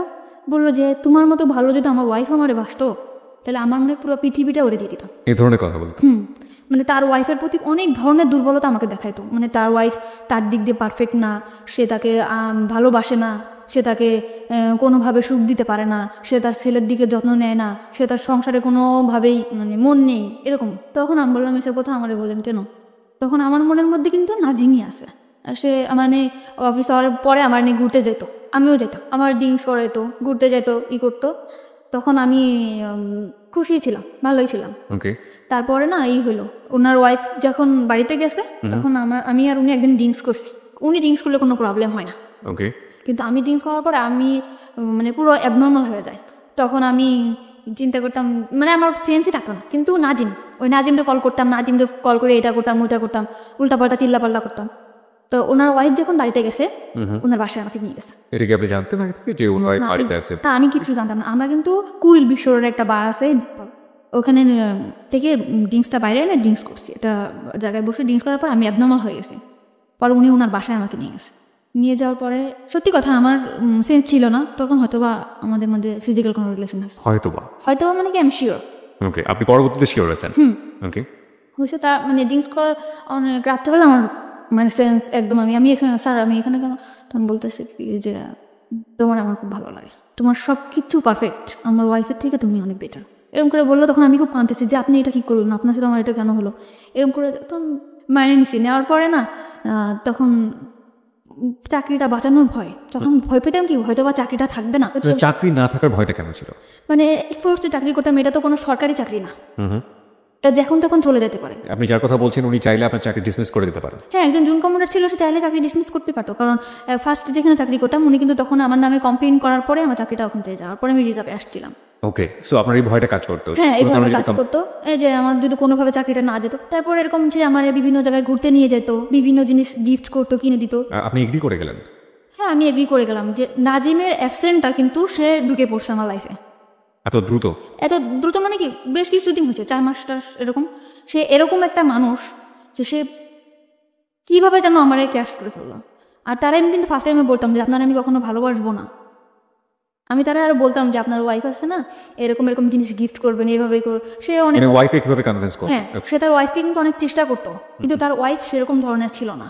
বললো যে তোমার মতো ভালো যদি আমার ওয়াইফ আমারে বাসতো তাহলে আমার মনে হয় পুরো পৃথিবীটা ওরে দিয়ে দিতাম। এই ধরনের কথা বলতো। মানে তার ওয়াইফের প্রতি অনেক ধরনের দুর্বলতা আমাকে দেখাইতো। মানে তার ওয়াইফ তার দিক দিয়ে পারফেক্ট না, সে তাকে ভালোবাসে না, সে তাকে কোনোভাবে সুখ দিতে পারে না, সে তার ছেলের দিকে যত্ন নেয় না, সে তার সংসারে কোনোভাবেই মানে মন নেই, এরকম। তখন আমি বললাম এসব কথা আমারে বলেন কেন? তখন আমার মনের মধ্যে কিন্তু নাজিমই আছে। সে মানে অফিস আওয়ারের পরে আমার নিয়ে ঘুরতে যেত, আমিও যেতাম, আমার ড্রিঙ্কস করে যেত, ঘুরতে যেত, করতো। তখন আমি খুশি ছিলাম, ভালোই ছিলাম। ওকে, তারপরে না এই হলো, ওনার ওয়াইফ যখন বাড়িতে গেছে তখন আমি আর উনি একদিন ড্রিঙ্কস করছি। উনি ড্রিঙ্কস করলে কোনো প্রবলেম হয় না, ওকে, কিন্তু আমি ড্রিঙ্কস করার পরে আমি মানে পুরো অ্যাবনর্মাল হয়ে যায়। তখন আমি চিন্তা করতাম, মানে আমার সেন্সই থাকতো না। কিন্তু ওই নাজিমকে কল করতাম, নাজিমকে কল করে এটা করতাম ওইটা করতাম, উল্টাপাল্টা চিল্লাপাল্লা করতাম। তো ওনার ওয়াইফ যখন বাড়িতে গেছে, ওনার বাসায় আমাকে নিয়ে গেছে। এটা কি আপনি জানতেন আগে থেকে যে ওর ওয়াইফ বাড়িতে আছে? তা আমি কিছু জানতাম না। আমরা কিন্তু কুড়িল বিশ্বরের একটা বার আছে, ওখানে থেকে ড্রিঙ্কসটা বাইরে এনে ড্রিঙ্কস করছি। একটা জায়গায় বসে ড্রিঙ্কস করার পর আমি অ্যাবনর্মাল হয়ে গেছি। পরে উনি ওনার বাসায় আমাকে নিয়ে গেছে। নিয়ে যাওয়ার পরে সত্যি কথা আমার সেন্স ছিল না তখন, হয়তোবা আমাদের মধ্যে ফিজিক্যাল কোনো রিলেশন আছে, হয়তোবা মানে কি আমি শিওর। ওকে, আপনি পরবর্তীতে শিওর আছেন? ওকে, হয়েছে তা মানে ড্রিঙ্কস করার অনেক রাত্রেবেলা আমার মানে সেন্স একদম আমি এখানে স্যার আমি এখানে কেন? তখন বলতেছে কি যে তোমার আমার খুব ভালো লাগে, তোমার সব কিছু পারফেক্ট, আমার ওয়াইফের থেকে তুমি অনেক বেটার, এরকম করে বললো। তখন আমি খুব কাঁদতেছি যে আপনি এটা কি করলেন, আপনার সাথে আমার এটা কেন হলো, এরকম করে। তখন মাইনে নিছি, নেওয়ার পরে না তখন চাকরিটা বাঁচানোর ভয়, তখন ভয় পেতাম কি হয়তো বা চাকরিটা থাকবে না। চাকরি না থাকার ভয়টা কেন ছিল? মানে ফোর্সে চাকরি করতাম, এটা তো কোনো সরকারি চাকরি না, এটা যখন তখন চলে যেতে পারে। আপনি যার কথা বলছেন উনি চাইলে আপনার চাকরি ডিসমিস করে দিতে পারেন? হ্যাঁ, একজন জুন কমান্ডার ছিল, সে চাইলে চাকরি ডিসমিস করতে পারতো। কারণ ফার্স্ট যেখানে চাকরি করতাম উনি কিন্তু তখন আমার নামে কমপ্লেন করার পরে আমার চাকরিটা ওখান থেকে যাওয়ার পরে আমি রিজার্ভে আসছিলাম। ওকে, সো আপনার এই ভয়টা কাজ করতো? হ্যাঁ, এই ভয়টা কাজ করতো, এই যে আমার যদি কোনোভাবে চাকরিটা না যেত। তারপর এরকম সে আমার বিভিন্ন জায়গায় ঘুরতে নিয়ে যেত, বিভিন্ন জিনিস গিফট করতো, কিনে দিত। আপনি এগ্রি করে গেলেন? হ্যাঁ, আমি এগ্রি করে গেলাম যে নাজিমের অ্যাবসেন্টটা কিন্তু সে ঢুকে পড়ছে আমার লাইফে এত দ্রুত। মানে কি বেশ কিছুদিন হয়েছে, 4 মাস এরকম। সে এরকম একটা মানুষ যে সে কিভাবে যেন আমার ক্যাশ করে ফেললো। আর তারা আমি কিন্তু ফার্স্ট টাইমে বলতাম যে আপনার আমি কখনো ভালোবাসবো না। আমি তারা আরো বলতাম যে আপনার ওয়াইফ আছে না, এরকম এরকম জিনিস গিফট করবেন, এইভাবেই করো। সে অনেক ওয়াইফকে কিভাবে কনভিন্স করবে? হ্যাঁ, সে তার ওয়াইফকে কিন্তু অনেক চেষ্টা করতো, কিন্তু তার ওয়াইফ সেরকম ধরনের ছিল না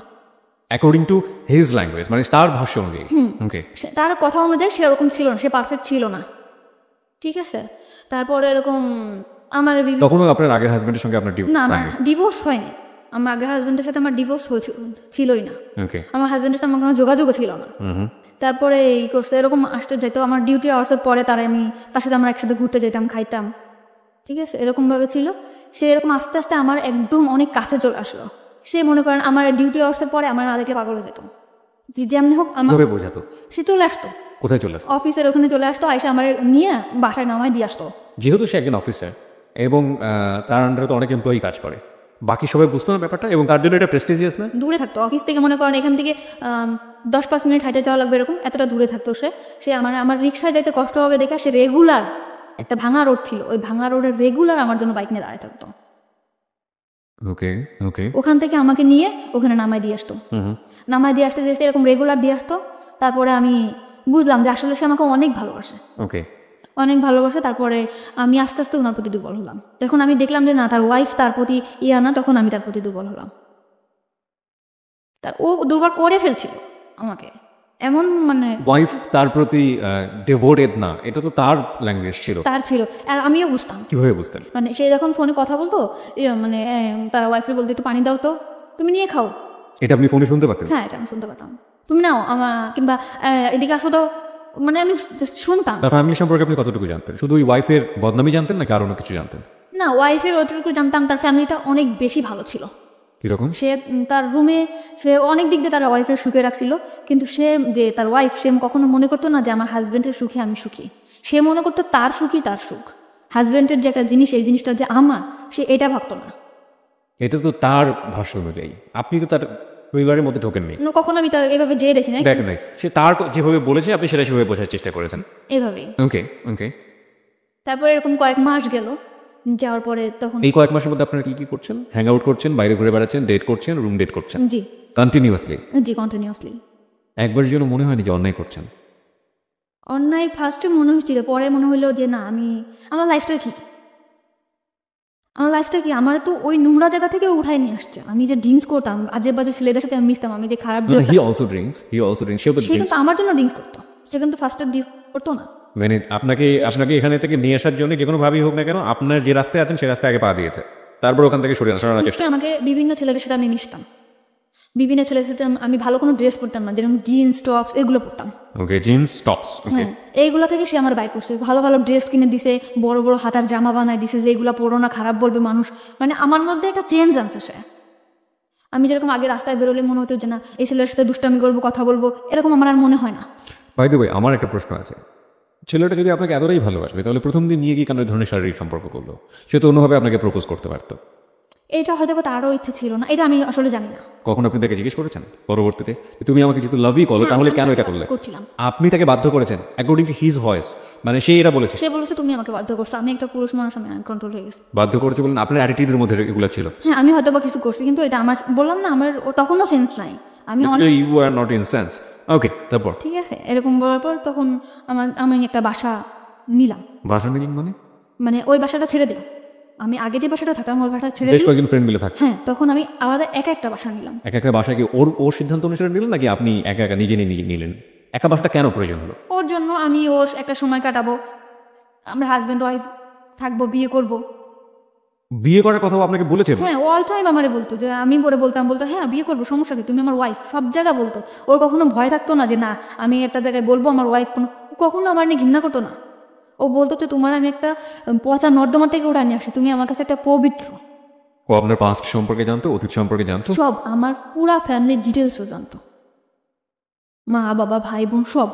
অ্যাকর্ডিং টু হিজ ল্যাঙ্গুয়েজ, মানে তার ভাষ্য অনুযায়ী। ওকে, তার কথা অনুযায়ী সেরকম ছিল না, সে পারফেক্ট ছিল না, ঠিক আছে। তারপরে এরকম আমার তখন আপনার আগের হাজবেন্ডের সঙ্গে আপনার না ডিভোর্স হয়নি। আমার আগের হাজবেন্ডের সাথে আমার ডিভোর্স ছিলই না। আমার হাজবেন্ডের সাথে আমার কোনো যোগাযোগও ছিল না। তারপরে এই করছে, এরকম আসতে যেত আমার ডিউটি আওয়ার্সের পরে, তার সাথে আমরা একসাথে ঘুরতে যেতাম, খাইতাম, ঠিক আছে, এরকম ভাবে ছিল। সে এরকম আস্তে আস্তে আমার একদম অনেক কাছে চলে আসলো। সে মনে করেন আমার ডিউটি আওয়ার্সের পরে আমার না দেখলে পাগল হয়ে যেত, যেমনি হোক আমার বোঝাতো। সে চলে আসতো, কোথায় চলে আসতো? অফিসের ওখানে চলে আসতো, আইসা আমার নিয়ে বাসায় নামায় দিয়ে আসতো। যেহেতু সে একজন অফিসার এবং তার আন্ডারে তো অনেক এমপ্লয়ি কাজ করে, বাকি সবাই বুঝতো না ব্যাপারটা, এবং তার জন্য এটা প্রেস্টিজিয়াস না? দূরে থাকতো অফিস থেকে, মনে করেন এখান থেকে 10-5 মিনিট হাঁটে যাওয়া লাগবে, এরকম এতটা দূরে থাকতো সে আমার রিক্সায় যাইতে কষ্ট হবে দেখে সে রেগুলার, একটা ভাঙা রোড ছিল, ওই ভাঙা রোডের রেগুলার আমার জন্য বাইক নিয়ে দাঁড়ায় থাকতো। ওকে ওকে, ওখান থেকে আমাকে নিয়ে ওখানে নামায় দিয়ে আসতো, এরকম রেগুলার দিয়ে আসতো। তারপরে আমি বুঝলাম যে আসলে সে আমাকে অনেক ভালোবাসে, অনেক ভালোবাসে। তারপরে আমি আস্তে আস্তে ওনার প্রতি দুর্বল হলাম। তখন আমি দেখলাম যে না, তার ওয়াইফ তার প্রতি না, তখন আমি তার প্রতি দুর্বল হলাম। ও দুর্বল করে ফেলছিল আমাকে, এমন মানে ওয়াইফ তার প্রতি ডিভোটেড না, এটা তো তার ল্যাঙ্গুয়েজ ছিল, তার ছিল। আর আমিও বুঝতাম। কিভাবে বুঝতেন? মানে সে যখন ফোনে কথা বলতো, মানে তার ওয়াইফের বলতো একটু পানি দাও তো, তুমি নিয়ে খাও। এটা আপনি ফোনে শুনতে পাতেন? হ্যাঁ, এটা আমি শুনতে পেতাম। তুমি নাও কিংবা এদিকে আসো তো, মানে আমি শুনতাম। তার ফ্যামিলি সম্পর্কে আপনি কতটুকু জানতেন? শুধু ওই ওয়াইফের বদনামই জানতেন নাকি আরো কিছু জানতেন? না, ওয়াইফের ওইটুকু জানতাম, তার ফ্যামিলিটা অনেক বেশি ভালো ছিল। কিরকম? সে তার রুমে সে অনেক দিক দিয়ে তার ওয়াইফের সুখে রাখছিল, কিন্তু সে যে তার ওয়াইফ, সে কখনো মনে করতো না যে আমার হাজবেন্ডের সুখে আমি সুখী। সে মনে করতো তার সুখই তার সুখ, হাজবেন্ডের যে একটা জিনিস, এই জিনিসটা যে আমার, সে এটা ভাবতো না। এটা তো তার ভাষ্য অনুযায়ী, আপনি তো তার পরিবারের মধ্যে ঢোকেননি, কখনো আমি তার এভাবে যেয়ে দেখি না, দেখেন নাই, সে তার যেভাবে বলেছে আপনি সেটা সেভাবে বোঝার চেষ্টা করেছেন। এভাবেই। ওকে ওকে। তারপরে এরকম কয়েক মাস গেল, যাওয়ার পরে তখন এই কয়েক মাসের মধ্যে আপনারা কি কি করছেন? হ্যাং আউট করছেন, বাইরে ঘুরে বেড়াচ্ছেন, ডেট করছেন, রুম ডেট করছেন জি কন্টিনিউয়াসলি? জি কন্টিনিউয়াসলি। একবারের জন্য মনে হয়নি যে অন্যায় করছেন? অন্যায় ফার্স্টে মনে হচ্ছিল, পরে মনে হলো যে না, আমার লাইফটা কি, আমার তো ওই নোংরা জায়গা থেকে উঠায় নিয়ে আসছে। আমি যে ড্রিঙ্কস করতাম, আজে বাজে ছেলেদের সাথে আমি মিশতাম, আমি যে খারাপ হি অলসো ড্রিঙ্কস, সেও তো সে কিন্তু আমার জন্য ড্রিঙ্কস করতো, সে কিন্তু ফার্স্টে ড্রিঙ্ক করতো না। মানে আপনাকে এখানে থেকে নিয়ে আসার জন্য যে কোনো ভাবেই হোক না কেন, আপনার যে রাস্তায় আছেন সেই রাস্তায় আগে পা দিয়েছে, তারপর ওখান থেকে সরিয়ে আসার চেষ্টা। আমাকে বিভিন্ন ছেলেদের সাথে আমি মিশতাম, বিভিন্ন ছেলের সাথে আমি ভালো কোনো ড্রেস পরতাম না, যেরকম জিন্স টপস এগুলো পরতাম। ওকে, জিন্স টপস, ওকে। হ্যাঁ, এইগুলো থেকে সে আমার বাইক করছে, ভালো ভালো ড্রেস কিনে দিছে, বড় বড় হাতার জামা বানায় দিছে, যে এগুলো পরো না, খারাপ বলবে মানুষ। মানে আমার মধ্যে একটা চেঞ্জ আনছে সে। আমি যেরকম আগে রাস্তায় বেরোলে মনে হতো যে না, এই ছেলের সাথে দুষ্টামি করবো, কথা বলবো, এরকম আমার আর মনে হয় না। বাই দ্য ওয়ে, আমার একটা প্রশ্ন আছে। ছেলেটা যদি আপনাকে এতটাই ভালোবাসবে, তাহলে প্রথম দিন নিয়ে কি কেন এই ধরনের শারীরিক সম্পর্ক করলো? সে তো অন্যভাবে আপনাকে প্রপোজ করতে পারতো। এটা হয়তো বা তারও ইচ্ছে ছিল না, এটা আমি আসলে জানি না। কখন আপনি তাকে জিজ্ঞেস করেছেন পরবর্তীতে যে তুমি আমাকে যেহেতু লাভই করো, তাহলে কেন এটা করলে? করছিলাম। আপনি তাকে বাধ্য করেছেন অ্যাকর্ডিং টু হিজ ভয়েস, মানে সে এটা বলেছে? সে বলেছে তুমি আমাকে বাধ্য করছো, আমি একটা পুরুষ মানুষ, আমি আনকন্ট্রোল হয়ে গেছি। বাধ্য করেছে বলেন? আপনার অ্যাটিটিউডের মধ্যে এগুলো ছিল? হ্যাঁ, আমি হয়তো বা কিছু করছি, কিন্তু এটা আমার, বললাম না, আমার তখনও সেন্স নাই। আমি you are not in sense. Okay, তারপর? ঠিক আছে, এরকম বলার পর তখন আমি একটা বাসা নিলাম। বাসা নিলেন মানে ওই বাসাটা ছেড়ে দিলাম। আমি আগে যে বাসাটা থাকতাম ওই বাসাটা ছেড়ে বেশ দিলাম। কয়েকজন ফ্রেন্ড মিলে থাকে? হ্যাঁ, তখন আমি আলাদা একা একটা বাসা নিলাম। এক একটা বাসা কি ওর সিদ্ধান্ত অনুসারে নিলেন, নাকি আপনি একা একা নিজে নিলেন? একা বাসাটা কেন প্রয়োজন হলো? ওর জন্য, আমি ওর একটা সময় কাটাবো, আমরা হাজব্যান্ড ওয়াইফ থাকবো, বিয়ে করব। বিয়ে করার কথাও আপনাকে বলেছে? হ্যাঁ, অল টাইম আমারে বলতো, যে আমি বলতো হ্যাঁ বিয়ে করবো, সমস্যা কি, তুমি আমার ওয়াইফ, সব জায়গা বলতো। ওর কখনো ভয় থাকতো না যে না আমি একটা জায়গায় বলবো আমার ওয়াইফ, কখনো আমার নিয়ে ঘৃণা করতো না। ও বলতো যে তোমার আমি একটা পচা নর্দমা থেকে ওটা নিয়ে আসি, তুমি আমার কাছে একটা পবিত্র। ও আপনার পাস্ট সম্পর্কে জানতো, অতীত সম্পর্কে জানতো, সব, আমার পুরা ফ্যামিলির ডিটেলসও জানতো, মা বাবা ভাই বোন সব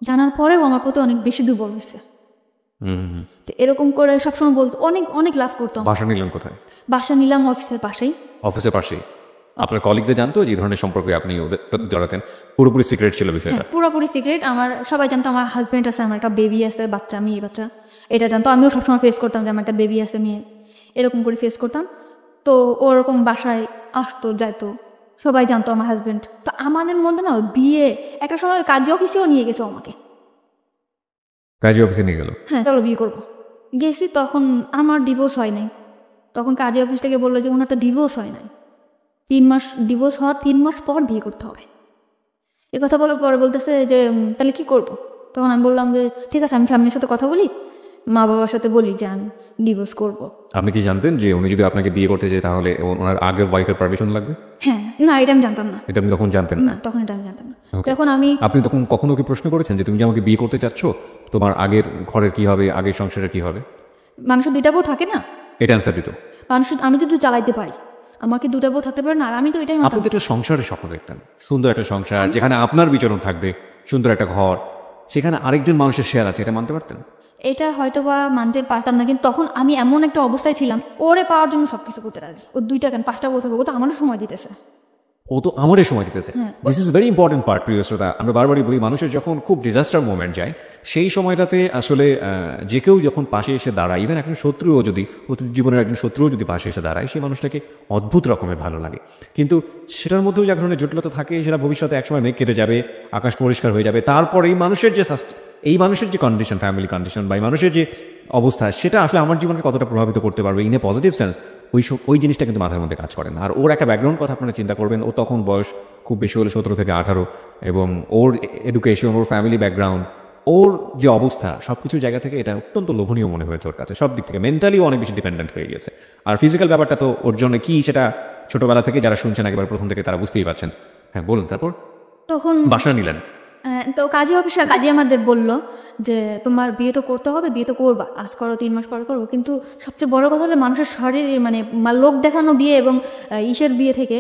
জানার পরেও আমার প্রতি অনেক বেশি দুর্বল হয়েছে। তো এরকম করে সবসময় বলতো, অনেক অনেক লাভ করতাম। বাসা নিলেন কোথায়? বাসা নিলাম অফিসের পাশেই। অফিসের পাশেই? আপনার কলিগরা জানতো যে এই ধরনের সম্পর্কে আপনি ওদের জড়াতেন? পুরোপুরি সিক্রেট ছিল বিষয়টা? পুরোপুরি সিক্রেট। আমার সবাই জানতো আমার হাজব্যান্ড আছে, আমার একটা বেবি আছে, বাচ্চা, মেয়ে বাচ্চা, এটা জানতো। আমিও সবসময় ফেস করতাম যে আমার একটা বেবি আছে, মেয়ে, এরকম করে ফেস করতাম। তো ওরকম বাসায় আসতো যাইতো, সবাই জানতো আমার হাজব্যান্ড। তো আমাদের মধ্যে না বিয়ে একটা সময় কাজে অফিসেও নিয়ে গেছে আমাকে। কাজী অফিসে নিয়ে গেল? হ্যাঁ, চলো বিয়ে করবো। গেছি, তখন আমার ডিভোর্স হয় নাই। তখন কাজী অফিস থেকে বললো যে ওনার তো ডিভোর্স হয় নাই, 3 মাস, ডিভোর্স হওয়ার 3 মাস পর বিয়ে করতে হবে। এ কথা বলার পরে বলতেছে যে তাহলে কি করবো? তখন আমি বললাম যে ঠিক আছে, আমি ফ্যামিলির সাথে কথা বলি, মা বাবার সাথে বলি যে আমি ডিভোর্স করবো। আপনি কি জানতেন যে উনি যদি আপনাকে বিয়ে করতে চায় তাহলে ওনার আগের ওয়াইফের পারমিশন লাগবে? হ্যাঁ, না, এটা আমি জানতাম না। এটা আপনি তখন জানতেন না, তখন এটা আমি জানতাম না। Okay. তখন আপনি তখন কখনো কি প্রশ্ন করেছেন যে তুমি কি আমাকে বিয়ে করতে চাচ্ছ, তোমার আগের ঘরের কি হবে, আগের সংসারের কি হবে? মানুষের 2টা বউ থাকে না, এটা অ্যান্সার দিত মানুষের, আমি যদি চালাইতে পারি, আমাকে 2টা বউ থাকতে পারে না, আর আমি তো এটাই আপনি তো একটা সংসারের স্বপ্ন দেখতেন, সুন্দর একটা সংসার যেখানে আপনার বিচরণ থাকবে, সুন্দর একটা ঘর, সেখানে আরেকজন মানুষের শেয়ার আছে, এটা মানতে পারতেন? এটা হয়তো বা মানতে পারতাম না, কিন্তু তখন আমি এমন একটা অবস্থায় ছিলাম, ওরে পাওয়ার জন্য সবকিছু করতে রাজি। ও 2টা কেন 5টা বউ থাকবে, ও তো আমারও সময় দিতেছে। ও তো আমারই সময় দিতেছে। হ্যাঁ। This is very important part, প্রিয় শ্রোতা। আমরা বারবারই বলি, মানুষের যখন খুব ডিজাস্টার মোমেন্ট যায়, সেই সময়টাতে আসলে যে কেউ যখন পাশে এসে দাঁড়ায়, ইভেন একজন শত্রুও যদি, অতীত জীবনের একজন শত্রুও যদি পাশে এসে দাঁড়ায়, সেই মানুষটাকে অদ্ভুত রকমের ভালো লাগে। কিন্তু সেটার মধ্যেও যে এক ধরনের জটিলতা থাকে, সেটা ভবিষ্যতে একসময় মেঘ কেটে যাবে, আকাশ পরিষ্কার হয়ে যাবে। তারপর এই মানুষের যে কন্ডিশন, ফ্যামিলি কন্ডিশন বা এই মানুষের যে অবস্থা, সেটা আসলে আমার জীবনকে কতটা প্রভাবিত করতে পারবে ইন এ পজিটিভ সেন্স, ওই জিনিসটা কিন্তু মাথার মধ্যে কাজ করে না। আর ওর একটা ব্যাকগ্রাউন্ড কথা আপনারা চিন্তা করবেন, ও তখন বয়স খুব বেশি হলে 17 থেকে 18, এবং ওর এডুকেশন, ওর ফ্যামিলি ব্যাকগ্রাউন্ড, ওর যে অবস্থা, সব কিছুর জায়গা থেকে এটা অত্যন্ত লোভনীয় মনে হয়েছে ওর কাছে। সব দিক থেকে মেন্টালিও অনেক বেশি ডিপেন্ডেন্ট হয়ে গেছে। আর ফিজিক্যাল ব্যাপারটা তো ওর জন্য কি, সেটা ছোটবেলা থেকে যারা শুনছেন একেবারে প্রথম থেকে তারা বুঝতেই পারছেন। হ্যাঁ, বলুন। তারপর তখন বাসা নিলেন? তো কাজী অফিসে কাজী আমাদের বললো যে তোমার বিয়ে তো করতে হবে, বিয়ে তো করবা, আজ করো 3 মাস পর করবো। কিন্তু সবচেয়ে বড় কথা হলো মানুষের শরীর, লোক দেখানো বিয়ে এবং ইসের বিয়ে থেকে,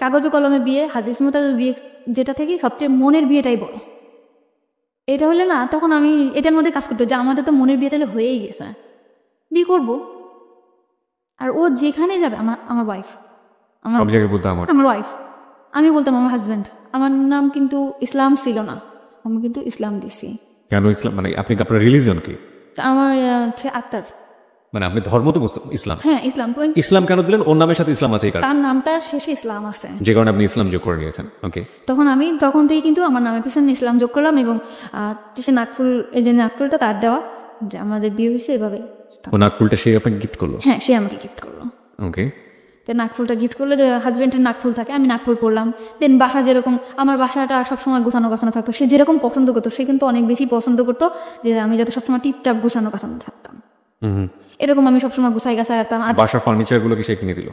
কাগজে কলমে বিয়ে, হাদিস মোতাবেক বিয়ে, যেটা থেকে সবচেয়ে মনের বিয়েটাই বড়। এটা হলে না, তখন আমি এটার মধ্যে কাজ করতে, যে আমাদের তো মনের বিয়ে তাহলে হয়েই গেছে, বিয়ে করবো। আর ও যেখানে যাবে, আমার ওয়াইফ, সব জায়গায় বলতে আমার ওয়াইফ, আমি বলতাম আমার হাজব্যান্ড। আমার নাম কিন্তু ইসলাম ছিল না, আমি কিন্তু ইসলাম দিছি। কেন ইসলাম, মানে আপনি আপনার রিলিজন কি? আমার হচ্ছে আক্তার। মানে আপনি ধর্ম তো ইসলাম, হ্যাঁ ইসলাম, ইসলাম কেন দিলেন? ওর নামের সাথে ইসলাম আছে এই কারণে, তার নামটার শেষে ইসলাম আছে, যে কারণে আপনি ইসলাম যোগ করে নিয়েছেন। ওকে, তখন থেকে কিন্তু আমার নামের পিছনে ইসলাম যোগ করলাম এবং সে নাকফুল, এই যে নাকফুলটা তার দেওয়া, যে আমাদের বিয়ে হয়েছে এভাবে। ও নাকফুলটা সে আপনাকে গিফট করলো? হ্যাঁ, সে আমাকে গিফট করলো। ওকে, তো নাকফুলটা গিফট করলে, যে হাজব্যান্ডের নাকফুল থাকে, আমি নাকফুল পরলাম। দেন বাসা যেরকম, আমার বাসাটা সবসময় গোছানো গোছানো থাকতো, সে যেরকম পছন্দ করতো সে কিন্তু অনেক বেশি পছন্দ করতো যে আমি যাতে সবসময় টিপটাপ গোছানো গোছানো থাকতাম। এরকম আমি সবসময় গুছাই গাছাই রাখতাম। আর বাসার ফার্নিচার গুলো কি সে কিনে দিল?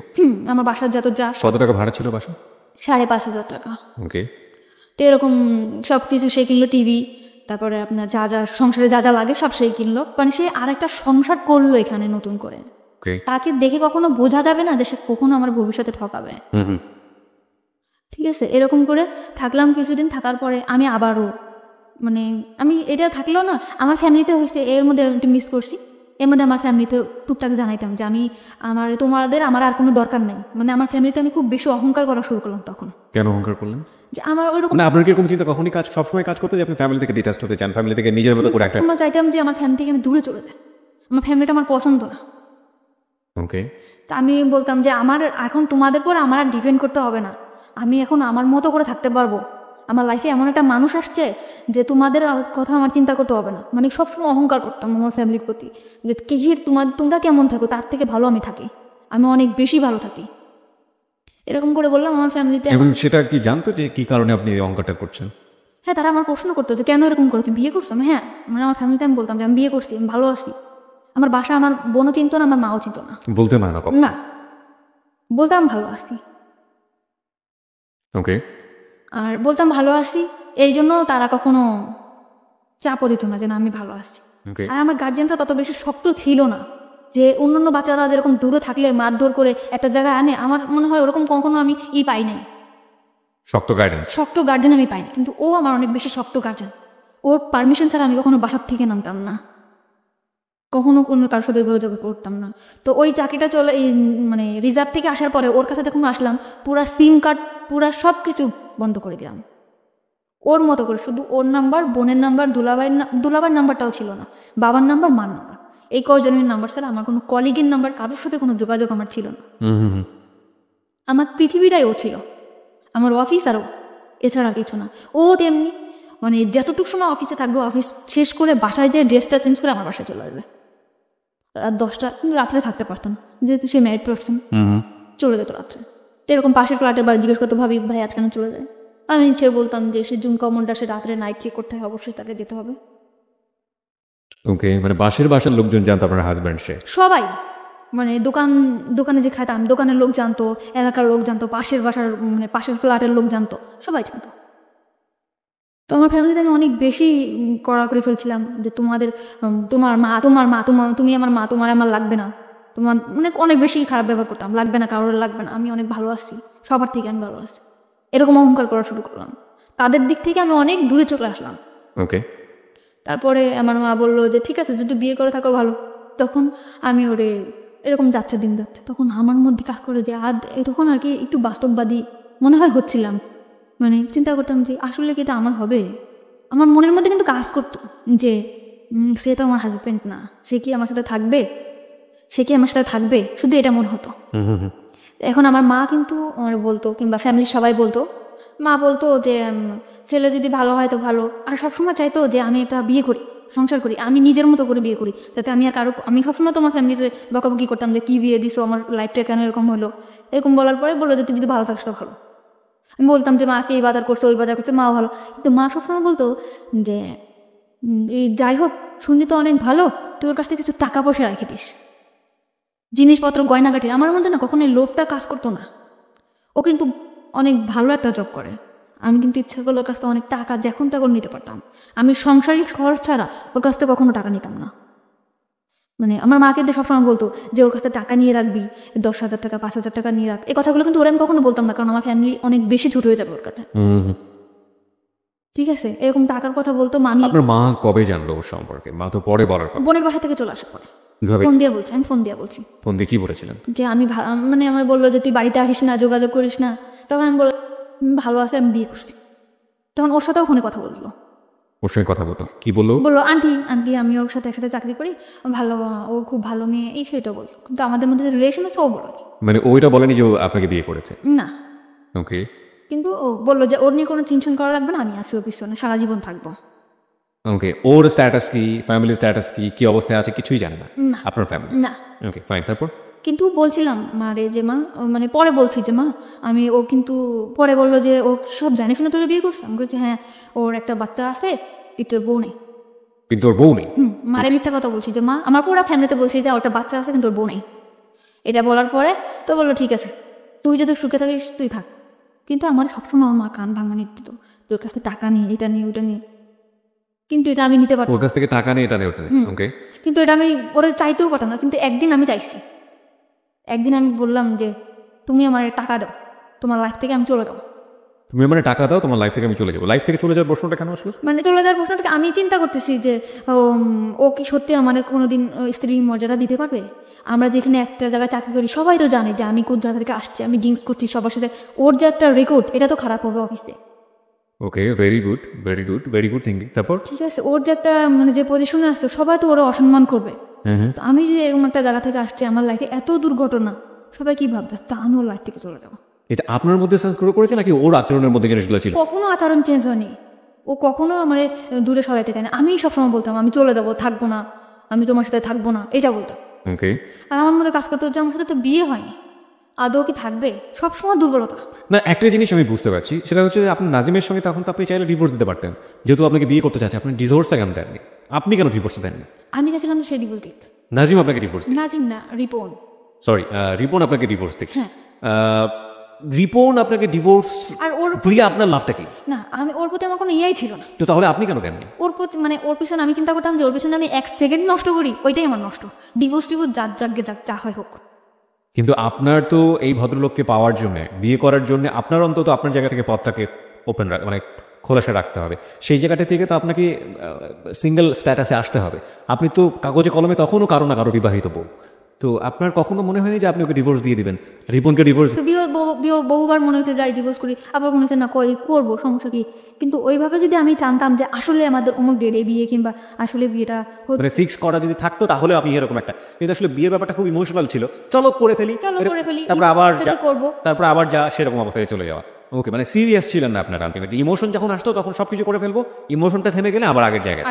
আমার বাসার যা কত টাকা ভাড়া ছিল বাসা? 5,500 টাকা। ওকে, তো এরকম সব কিছু সে কিনলো, টিভি, তারপরে আপনার যা যা সংসারে যা যা লাগে সব সেই কিনলো। মানে সে আরেকটা সংসার করলো এখানে নতুন করে। ওকে, তাকে দেখে কখনো বোঝা যাবে না যে সে কখনো আমার ভবিষ্যতে ঠকাবে। ঠিক আছে, এরকম করে থাকলাম কিছুদিন। থাকার পরে আমি আবারও, মানে আমি এটা থাকলেও না, আমার ফ্যামিলিতে হয়েছে এর মধ্যে একটু মিস করছি। এর মধ্যে আমার ফ্যামিলিতে টুকটাক জানাইতাম যে আমি তোমাদের আমার আর কোনো দরকার নেই। মানে আমার ফ্যামিলিতে আমি খুব বেশি অহংকার করা শুরু করলাম তখন। কেন অহংকার করলেন? যে আমার ওইরকম, না আপনার কিরকম চিন্তা কখনই কাজ সবসময় কাজ করতে যে আপনি ফ্যামিলি থেকে ডিটাচড হতে চান, ফ্যামিলি থেকে নিজের মতো করে একটা? আমরা চাইতাম যে আমার ফ্যামিলি থেকে আমি দূরে চলে যাই, আমার ফ্যামিলিটা আমার পছন্দ না। ওকে, তা আমি বলতাম যে আমার এখন তোমাদের পর আমার আর ডিপেন্ড করতে হবে না, আমি এখন আমার মতো করে থাকতে পারবো। আমার লাইফে এমন একটা মানুষ আসছে যে তোমাদের কথা আমার চিন্তা করতে হবে না। মানে সবসময় অহংকার করতাম আমার ফ্যামিলির প্রতি, যে কিসের তোমরা কেমন থাকো তার থেকে ভালো আমি থাকি, আমি অনেক বেশি ভালো থাকি, এরকম করে বললাম আমার ফ্যামিলিতে। এবং সেটা কি জানতো যে কি কারণে আপনি এই অহংকারটা করছেন? হ্যাঁ, তারা আমার প্রশ্ন করতো যে কেন এরকম করো, তুই বিয়ে করছো? হ্যাঁ, মানে আমার ফ্যামিলিতে আমি বলতাম যে আমি বিয়ে করছি, আমি ভালো আছি। আমার বাসা আমার বোনও চিনতো না, আমার মাও চিনতো না। বলতে না কখন? না, বলতাম ভালো আছি। ওকে, আর বলতাম ভালো আছি, এই জন্য তারা কখনো চাপও দিত না যে না আমি ভালো আছি। ওকে, আর আমার গার্জিয়ানটা তত বেশি শক্ত ছিল না যে অন্যান্য বাচ্চারা যেরকম দূরে থাকলে মারধর করে একটা জায়গায় আনে, আমার মনে হয় ওরকম কখনো আমি পাই নাই, শক্ত গাইডেন্স। শক্ত গার্জেন আমি পাইনি। কিন্তু ও আমার অনেক বেশি শক্ত গার্জেন। ওর পারমিশন ছাড়া আমি কখনো বাসার থেকে নামতাম না, কখনো কোনো কারোর সাথে যোগাযোগ করতাম না। তো ওই চাকরিটা চলে, এই মানে রিজার্ভ থেকে আসার পরে ওর কাছে যখন আসলাম, পুরা সিম কার্ড পুরা সব কিছু বন্ধ করে দিলাম ওর মতো করে। শুধু ওর নাম্বার, বোনের নাম্বার, দুলাভাইয়ের নাম্বারটাও ছিল না, বাবার নাম্বার, মার নাম্বার, এই কজনের নাম্বার ছাড়া আমার কোনো কলিগের নাম্বার, কারোর সাথে কোনো যোগাযোগ আমার ছিল না। আমার পৃথিবীটাই ও ছিল, আমার অফিস আর ও, এছাড়া কিছু না। ও তেমনি, মানে যতটুকু সময় অফিসে থাকবো, অফিস শেষ করে বাসায় যেয়ে ড্রেসটা চেঞ্জ করে আমার বাসায় চলে আসবে। রাত 10টা, রাত্রে থাকতে পারতো না, যেহেতু সে ম্যারিড পার্সন, চলে যেত রাত্রে। তো এরকম পাশের ফ্ল্যাটের বাড়ি জিজ্ঞেস করতো ভাবি ভাই আজ কেন চলে যায়? আমি সে বলতাম যে সে জুন কমনটা, সে রাত্রে নাইট চেক করতে হয়, অবশ্যই তাকে যেতে হবে। ওকে, মানে বাসার লোকজন জানতো আপনার হাজব্যান্ড সে? সবাই, মানে দোকানে যে খাইতাম, দোকানের লোক জানতো, এলাকার লোক জানতো, পাশের বাসার মানে পাশের ফ্ল্যাটের লোক জানতো, সবাই জানতো। তো আমার ফ্যামিলিতে আমি অনেক বেশি কড়া করে ফেলছিলাম যে তোমার মা, তুমি আমার মা, তোমার আমার লাগবে না, তোমার মানে অনেক বেশি খারাপ ব্যবহার করতাম, লাগবে না, কারোর লাগবে না, আমি অনেক ভালো আছি, সবার থেকে আমি ভালো আছি, এরকম অহংকার করা শুরু করলাম। তাদের দিক থেকে আমি অনেক দূরে চলে আসলাম। ওকে, তারপরে আমার মা বললো যে ঠিক আছে যদি বিয়ে করে থাকো ভালো। তখন আমি ওরে, এরকম যাচ্ছে দিন যাচ্ছে, তখন আমার মধ্যে কাজ করে যে তখন আর কি একটু বাস্তববাদী মনে হয় হচ্ছিলাম। মানে চিন্তা করতাম যে আসলে কি এটা আমার হবে। আমার মনের মধ্যে কিন্তু কাজ করতো যে সে তো আমার হাজব্যান্ড না, সে কি আমার সাথে থাকবে, শুধু এটা মনে হতো। এখন আমার মা কিন্তু আমার বলতো, কিংবা ফ্যামিলির সবাই বলতো, মা বলতো যে ছেলে যদি ভালো হয় তো ভালো। আর সবসময় চাইতো যে আমি একটা বিয়ে করি, সংসার করি, আমি নিজের মতো করে বিয়ে করি, যাতে আমি আর আমি সবসময় তো আমার ফ্যামিলির বকাবকি করতাম যে কি বিয়ে দিছো, আমার লাইফটা কেন এরকম হলো। এরকম বলার পরে বললো যে তুই যদি ভালো থাকিস তো ভালো। আমি বলতাম যে মা আজকে এই বাজার করছে, ওই বাজার করছে, মাও ভালো। কিন্তু মা সবসময় বলতো যে যাই হোক শুনলি তো অনেক ভালো, তুই ওর কাছ থেকে কিছু টাকা পয়সা রেখে দিস, জিনিসপত্র গয়নাগাটি। আমার মধ্যে না কখনো এই লোভটা কাজ করতো না। ও কিন্তু অনেক ভালো একটা জব করে, আমি কিন্তু ইচ্ছা করলে ওর কাছ থেকে অনেক টাকা যখন তখন নিতে পারতাম। আমি সাংসারিক খরচ ছাড়া ওর কাছ থেকে কখনো টাকা নিতাম না। মানে আমার মাকে তো সবসময় বলতো যে ওর কাছ থেকে টাকা নিয়ে রাখবি, 10,000 টাকা 5,000 টাকা নিয়ে রাখ। এই কথাগুলো কিন্তু ওরা আমি কখনো বলতাম না, কারণ আমার ফ্যামিলি অনেক বেশি ছোট হয়ে যাবে ওর কাছে। ঠিক আছে, এরকম টাকার কথা বলতো। আপনার মা কবে জানলো ওর সম্পর্কে? মা তো পরে বলার কথা। বোনের বাসা থেকে চলে আসার পরে ফোন দিয়ে বলছি, আমি ফোন দিয়ে বলছি। ফোন দিয়ে কি বলেছিলেন? যে আমি মানে আমার বললো যে তুই বাড়িতে আসিস না, যোগাযোগ করিস না। তখন আমি বললাম ভালো আছে, আমি বিয়ে করছি। তখন ওর সাথেও ফোনে কথা বলছিল, ওর সঙ্গে কথা বলো, কি বললো? বললো আন্টি আন্টি আমি ওর সাথে একসাথে চাকরি করি, ভালো, ও খুব ভালো মেয়ে, এই সেটা বললো। কিন্তু আমাদের মধ্যে যে রিলেশন আছে ও বলো মানে ওইটা বলেনি যে ও আপনাকে বিয়ে করেছে? না। ওকে। কিন্তু ও বললো যে ওর নিয়ে কোনো টেনশন করা লাগবে না, আমি আছি ওর পিছনে, সারা জীবন থাকবো। ওকে, ওর স্ট্যাটাস কি, ফ্যামিলি স্ট্যাটাস কি, কি অবস্থায় আছে কিছুই জানে না না। আপনার ফ্যামিলি? না। ওকে ফাইন, তারপর? কিন্তু বলছিলাম মারে যে মা, মানে পরে বলছি যে মা আমি, ও কিন্তু পরে বললো যে ও সব জানি শুনে তোরে বিয়ে করছে। আমি বলছি হ্যাঁ, ওর একটা বাচ্চা আছে, কিন্তু বউ নেই। কিন্তু ওর বউ নেই? মারে মিথ্যা কথা বলছি যে মা আমার পুরো ফ্যামিলিতে বলছি যে ওটা বাচ্চা আছে কিন্তু ওর বউ নেই। এটা বলার পরে তো বললো ঠিক আছে, তুই যদি সুখে থাকিস তুই থাক। কিন্তু আমার সবসময় আমার মা কান ভাঙা নিত, তোর কাছ থেকে টাকা নিয়ে, এটা নিয়ে, ওটা নিয়ে। কিন্তু এটা আমি নিতে পারতাম ওর কাছ থেকে টাকা নিয়ে এটা নিয়ে ওঠে? ওকে। কিন্তু এটা আমি ওরা চাইতেও পারতাম না। কিন্তু একদিন আমি চাইছি, একদিন আমি বললাম যে তুমি আমার টাকা দাও, তোমার লাইফ থেকে আমি চলে যাবো। তুমি মানে টাকা দাও, তোমার লাইফ থেকে আমি চলে যাবো। লাইফ থেকে চলে যাওয়ার প্রশ্নটা কেন আসলো? মানে চলে যাওয়ার প্রশ্নটাকে আমি চিন্তা করতেছি যে ও কি সত্যি আমার কোনোদিন স্ত্রীর মর্যাদা দিতে পারবে? আমরা যেখানে একটা জায়গায় চাকরি করি সবাই তো জানে যে আমি কোন জায়গা থেকে আসছি, আমি ড্রিঙ্কস করছি সবার সাথে, ওর যে একটা রেকর্ড এটা তো খারাপ হবে অফিসে। Okay, very good, very good, very good thinking. তারপর? ঠিক আছে, ওর যে একটা মানে যে পজিশনে আসছে সবাই তো ওরা অসম্মান করবে। হ্যাঁ। তো আমি যদি এরকম একটা জায়গা থেকে আসছি, আমার লাইফে এত দুর্ঘটনা, সবাই কি ভাববে? তা আমি ওর লাইফ থেকে চলে যাবো। এটা আপনার মধ্যে সেন্স করেছে নাকি ওর আচরণের মধ্যে জিনিসগুলো ছিল? কখনো আচরণ চেঞ্জ হয়নি, ও কখনো আমার দূরে সরাইতে চায় না। আমি সবসময় বলতাম আমি চলে যাবো, থাকবো না, আমি তোমার সাথে থাকবো না, এটা বলতাম। ওকে। আর আমার মধ্যে কাজ করতে হচ্ছে আমার সাথে তো বিয়ে হয়নি, আদৌ কি থাকবে? সবসময় দুর্বলতা। না, একটা জিনিস আমি বুঝতে পারছি, সেটা হচ্ছে যে আপনি নাজিমের সঙ্গে তখন তো আপনি চাইলে ডিভোর্স দিতে পারতেন, যেহেতু আপনাকে বিয়ে করতে চাচ্ছে। আপনি ডিভোর্সটা কেন দেননি? আপনি কেন ডিভোর্স দেননি? আমি চাইছিলাম যে সে ডিভোর্স দিক। নাজিম আপনাকে ডিভোর্স দিক? নাজিম না, রিপন। সরি, রিপন আপনাকে ডিভোর্স দিক? হ্যাঁ। রিপন আপনাকে ডিভোর্স আর ওর দিয়ে আপনার লাভটা কি? না, আমি ওর প্রতি আমার কোনো ইয়েই ছিল না। তো তাহলে আপনি কেন দেননি? ওর প্রতি মানে ওর পিছনে আমি চিন্তা করতাম যে ওর পিছনে আমি এক সেকেন্ড নষ্ট করি, ওইটাই আমার নষ্ট। ডিভোর্স টিভোর্স যা হয় হোক। কিন্তু আপনার তো এই ভদ্রলোককে পাওয়ার জন্য, বিয়ে করার জন্য আপনার অন্তত আপনার জায়গা থেকে পথটাকে ওপেন মানে খোলাসা রাখতে হবে। সেই জায়গাটা থেকে তো আপনাকে সিঙ্গেল স্ট্যাটাসে আসতে হবে। আপনি তো কাগজে কলমে তখনও কারো না কারো বিবাহিত বউ। তো আপনার কখনো মনে হয়নি যে আপনি ওকে ডিভোর্স দিয়ে দিবেন, রিপনকে ডিভোর্স? তো বহুবার মনে হচ্ছে যাই ডিভোর্স করি, আবার মনে হচ্ছে না করবো, সমস্যা কি? কিন্তু ওইভাবে যদি আমি জানতাম যে আসলে আমাদের অমুক ডেটে বিয়ে, কিংবা আসলে বিয়েটা মানে ফিক্স করা যদি থাকতো তাহলে আপনি এরকম একটা, কিন্তু আসলে বিয়ের ব্যাপারটা খুব ইমোশনাল ছিল, চলো করে ফেলি, তারপর আবার করবো, তারপর আবার যা সেরকম অবস্থায় চলে যাওয়া। ওকে, মানে সিরিয়াস ছিলেন না আপনার আলটিমেটলি। ইমোশন যখন আসতো তখন সবকিছু করে ফেলবো, ইমোশনটা থেমে গেলে আবার আগের জায়গায়।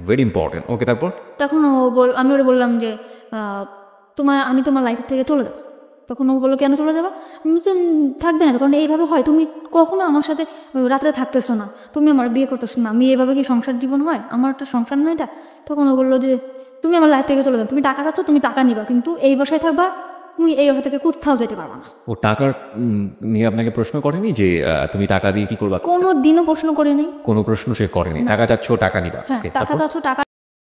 Very important. ওকে, তারপর? তখন আমি ওরে বললাম যে আমি তোমার লাইফ থেকে চলে যাবো। তখন ও বললো কেন চলে যাবা? আমি বলছি, থাকবে না, কারণ এইভাবে হয়, তুমি কখনো আমার সাথে রাত্রে থাকতেছো না, তুমি আমার বিয়ে করতেছো না, আমি এইভাবে কি সংসার জীবন হয়? আমার একটা সংসার নয় এটা। তখন ও বললো যে তুমি আমার লাইফ থেকে চলে যাও, তুমি টাকা চাচ্ছ, তুমি টাকা নিবা, কিন্তু এই বাসায় থাকবা, তুমি এই বাসা থেকে কোথাও যেতে পারবা না। ও টাকার নিয়ে আপনাকে প্রশ্ন করেনি যে তুমি টাকা দিয়ে কি করবা? কোনো দিনও প্রশ্ন করেনি, কোনো প্রশ্ন সে করেনি। টাকা চাচ্ছ, টাকা নিবা। হ্যাঁ, টাকা চাচ্ছ, টাকা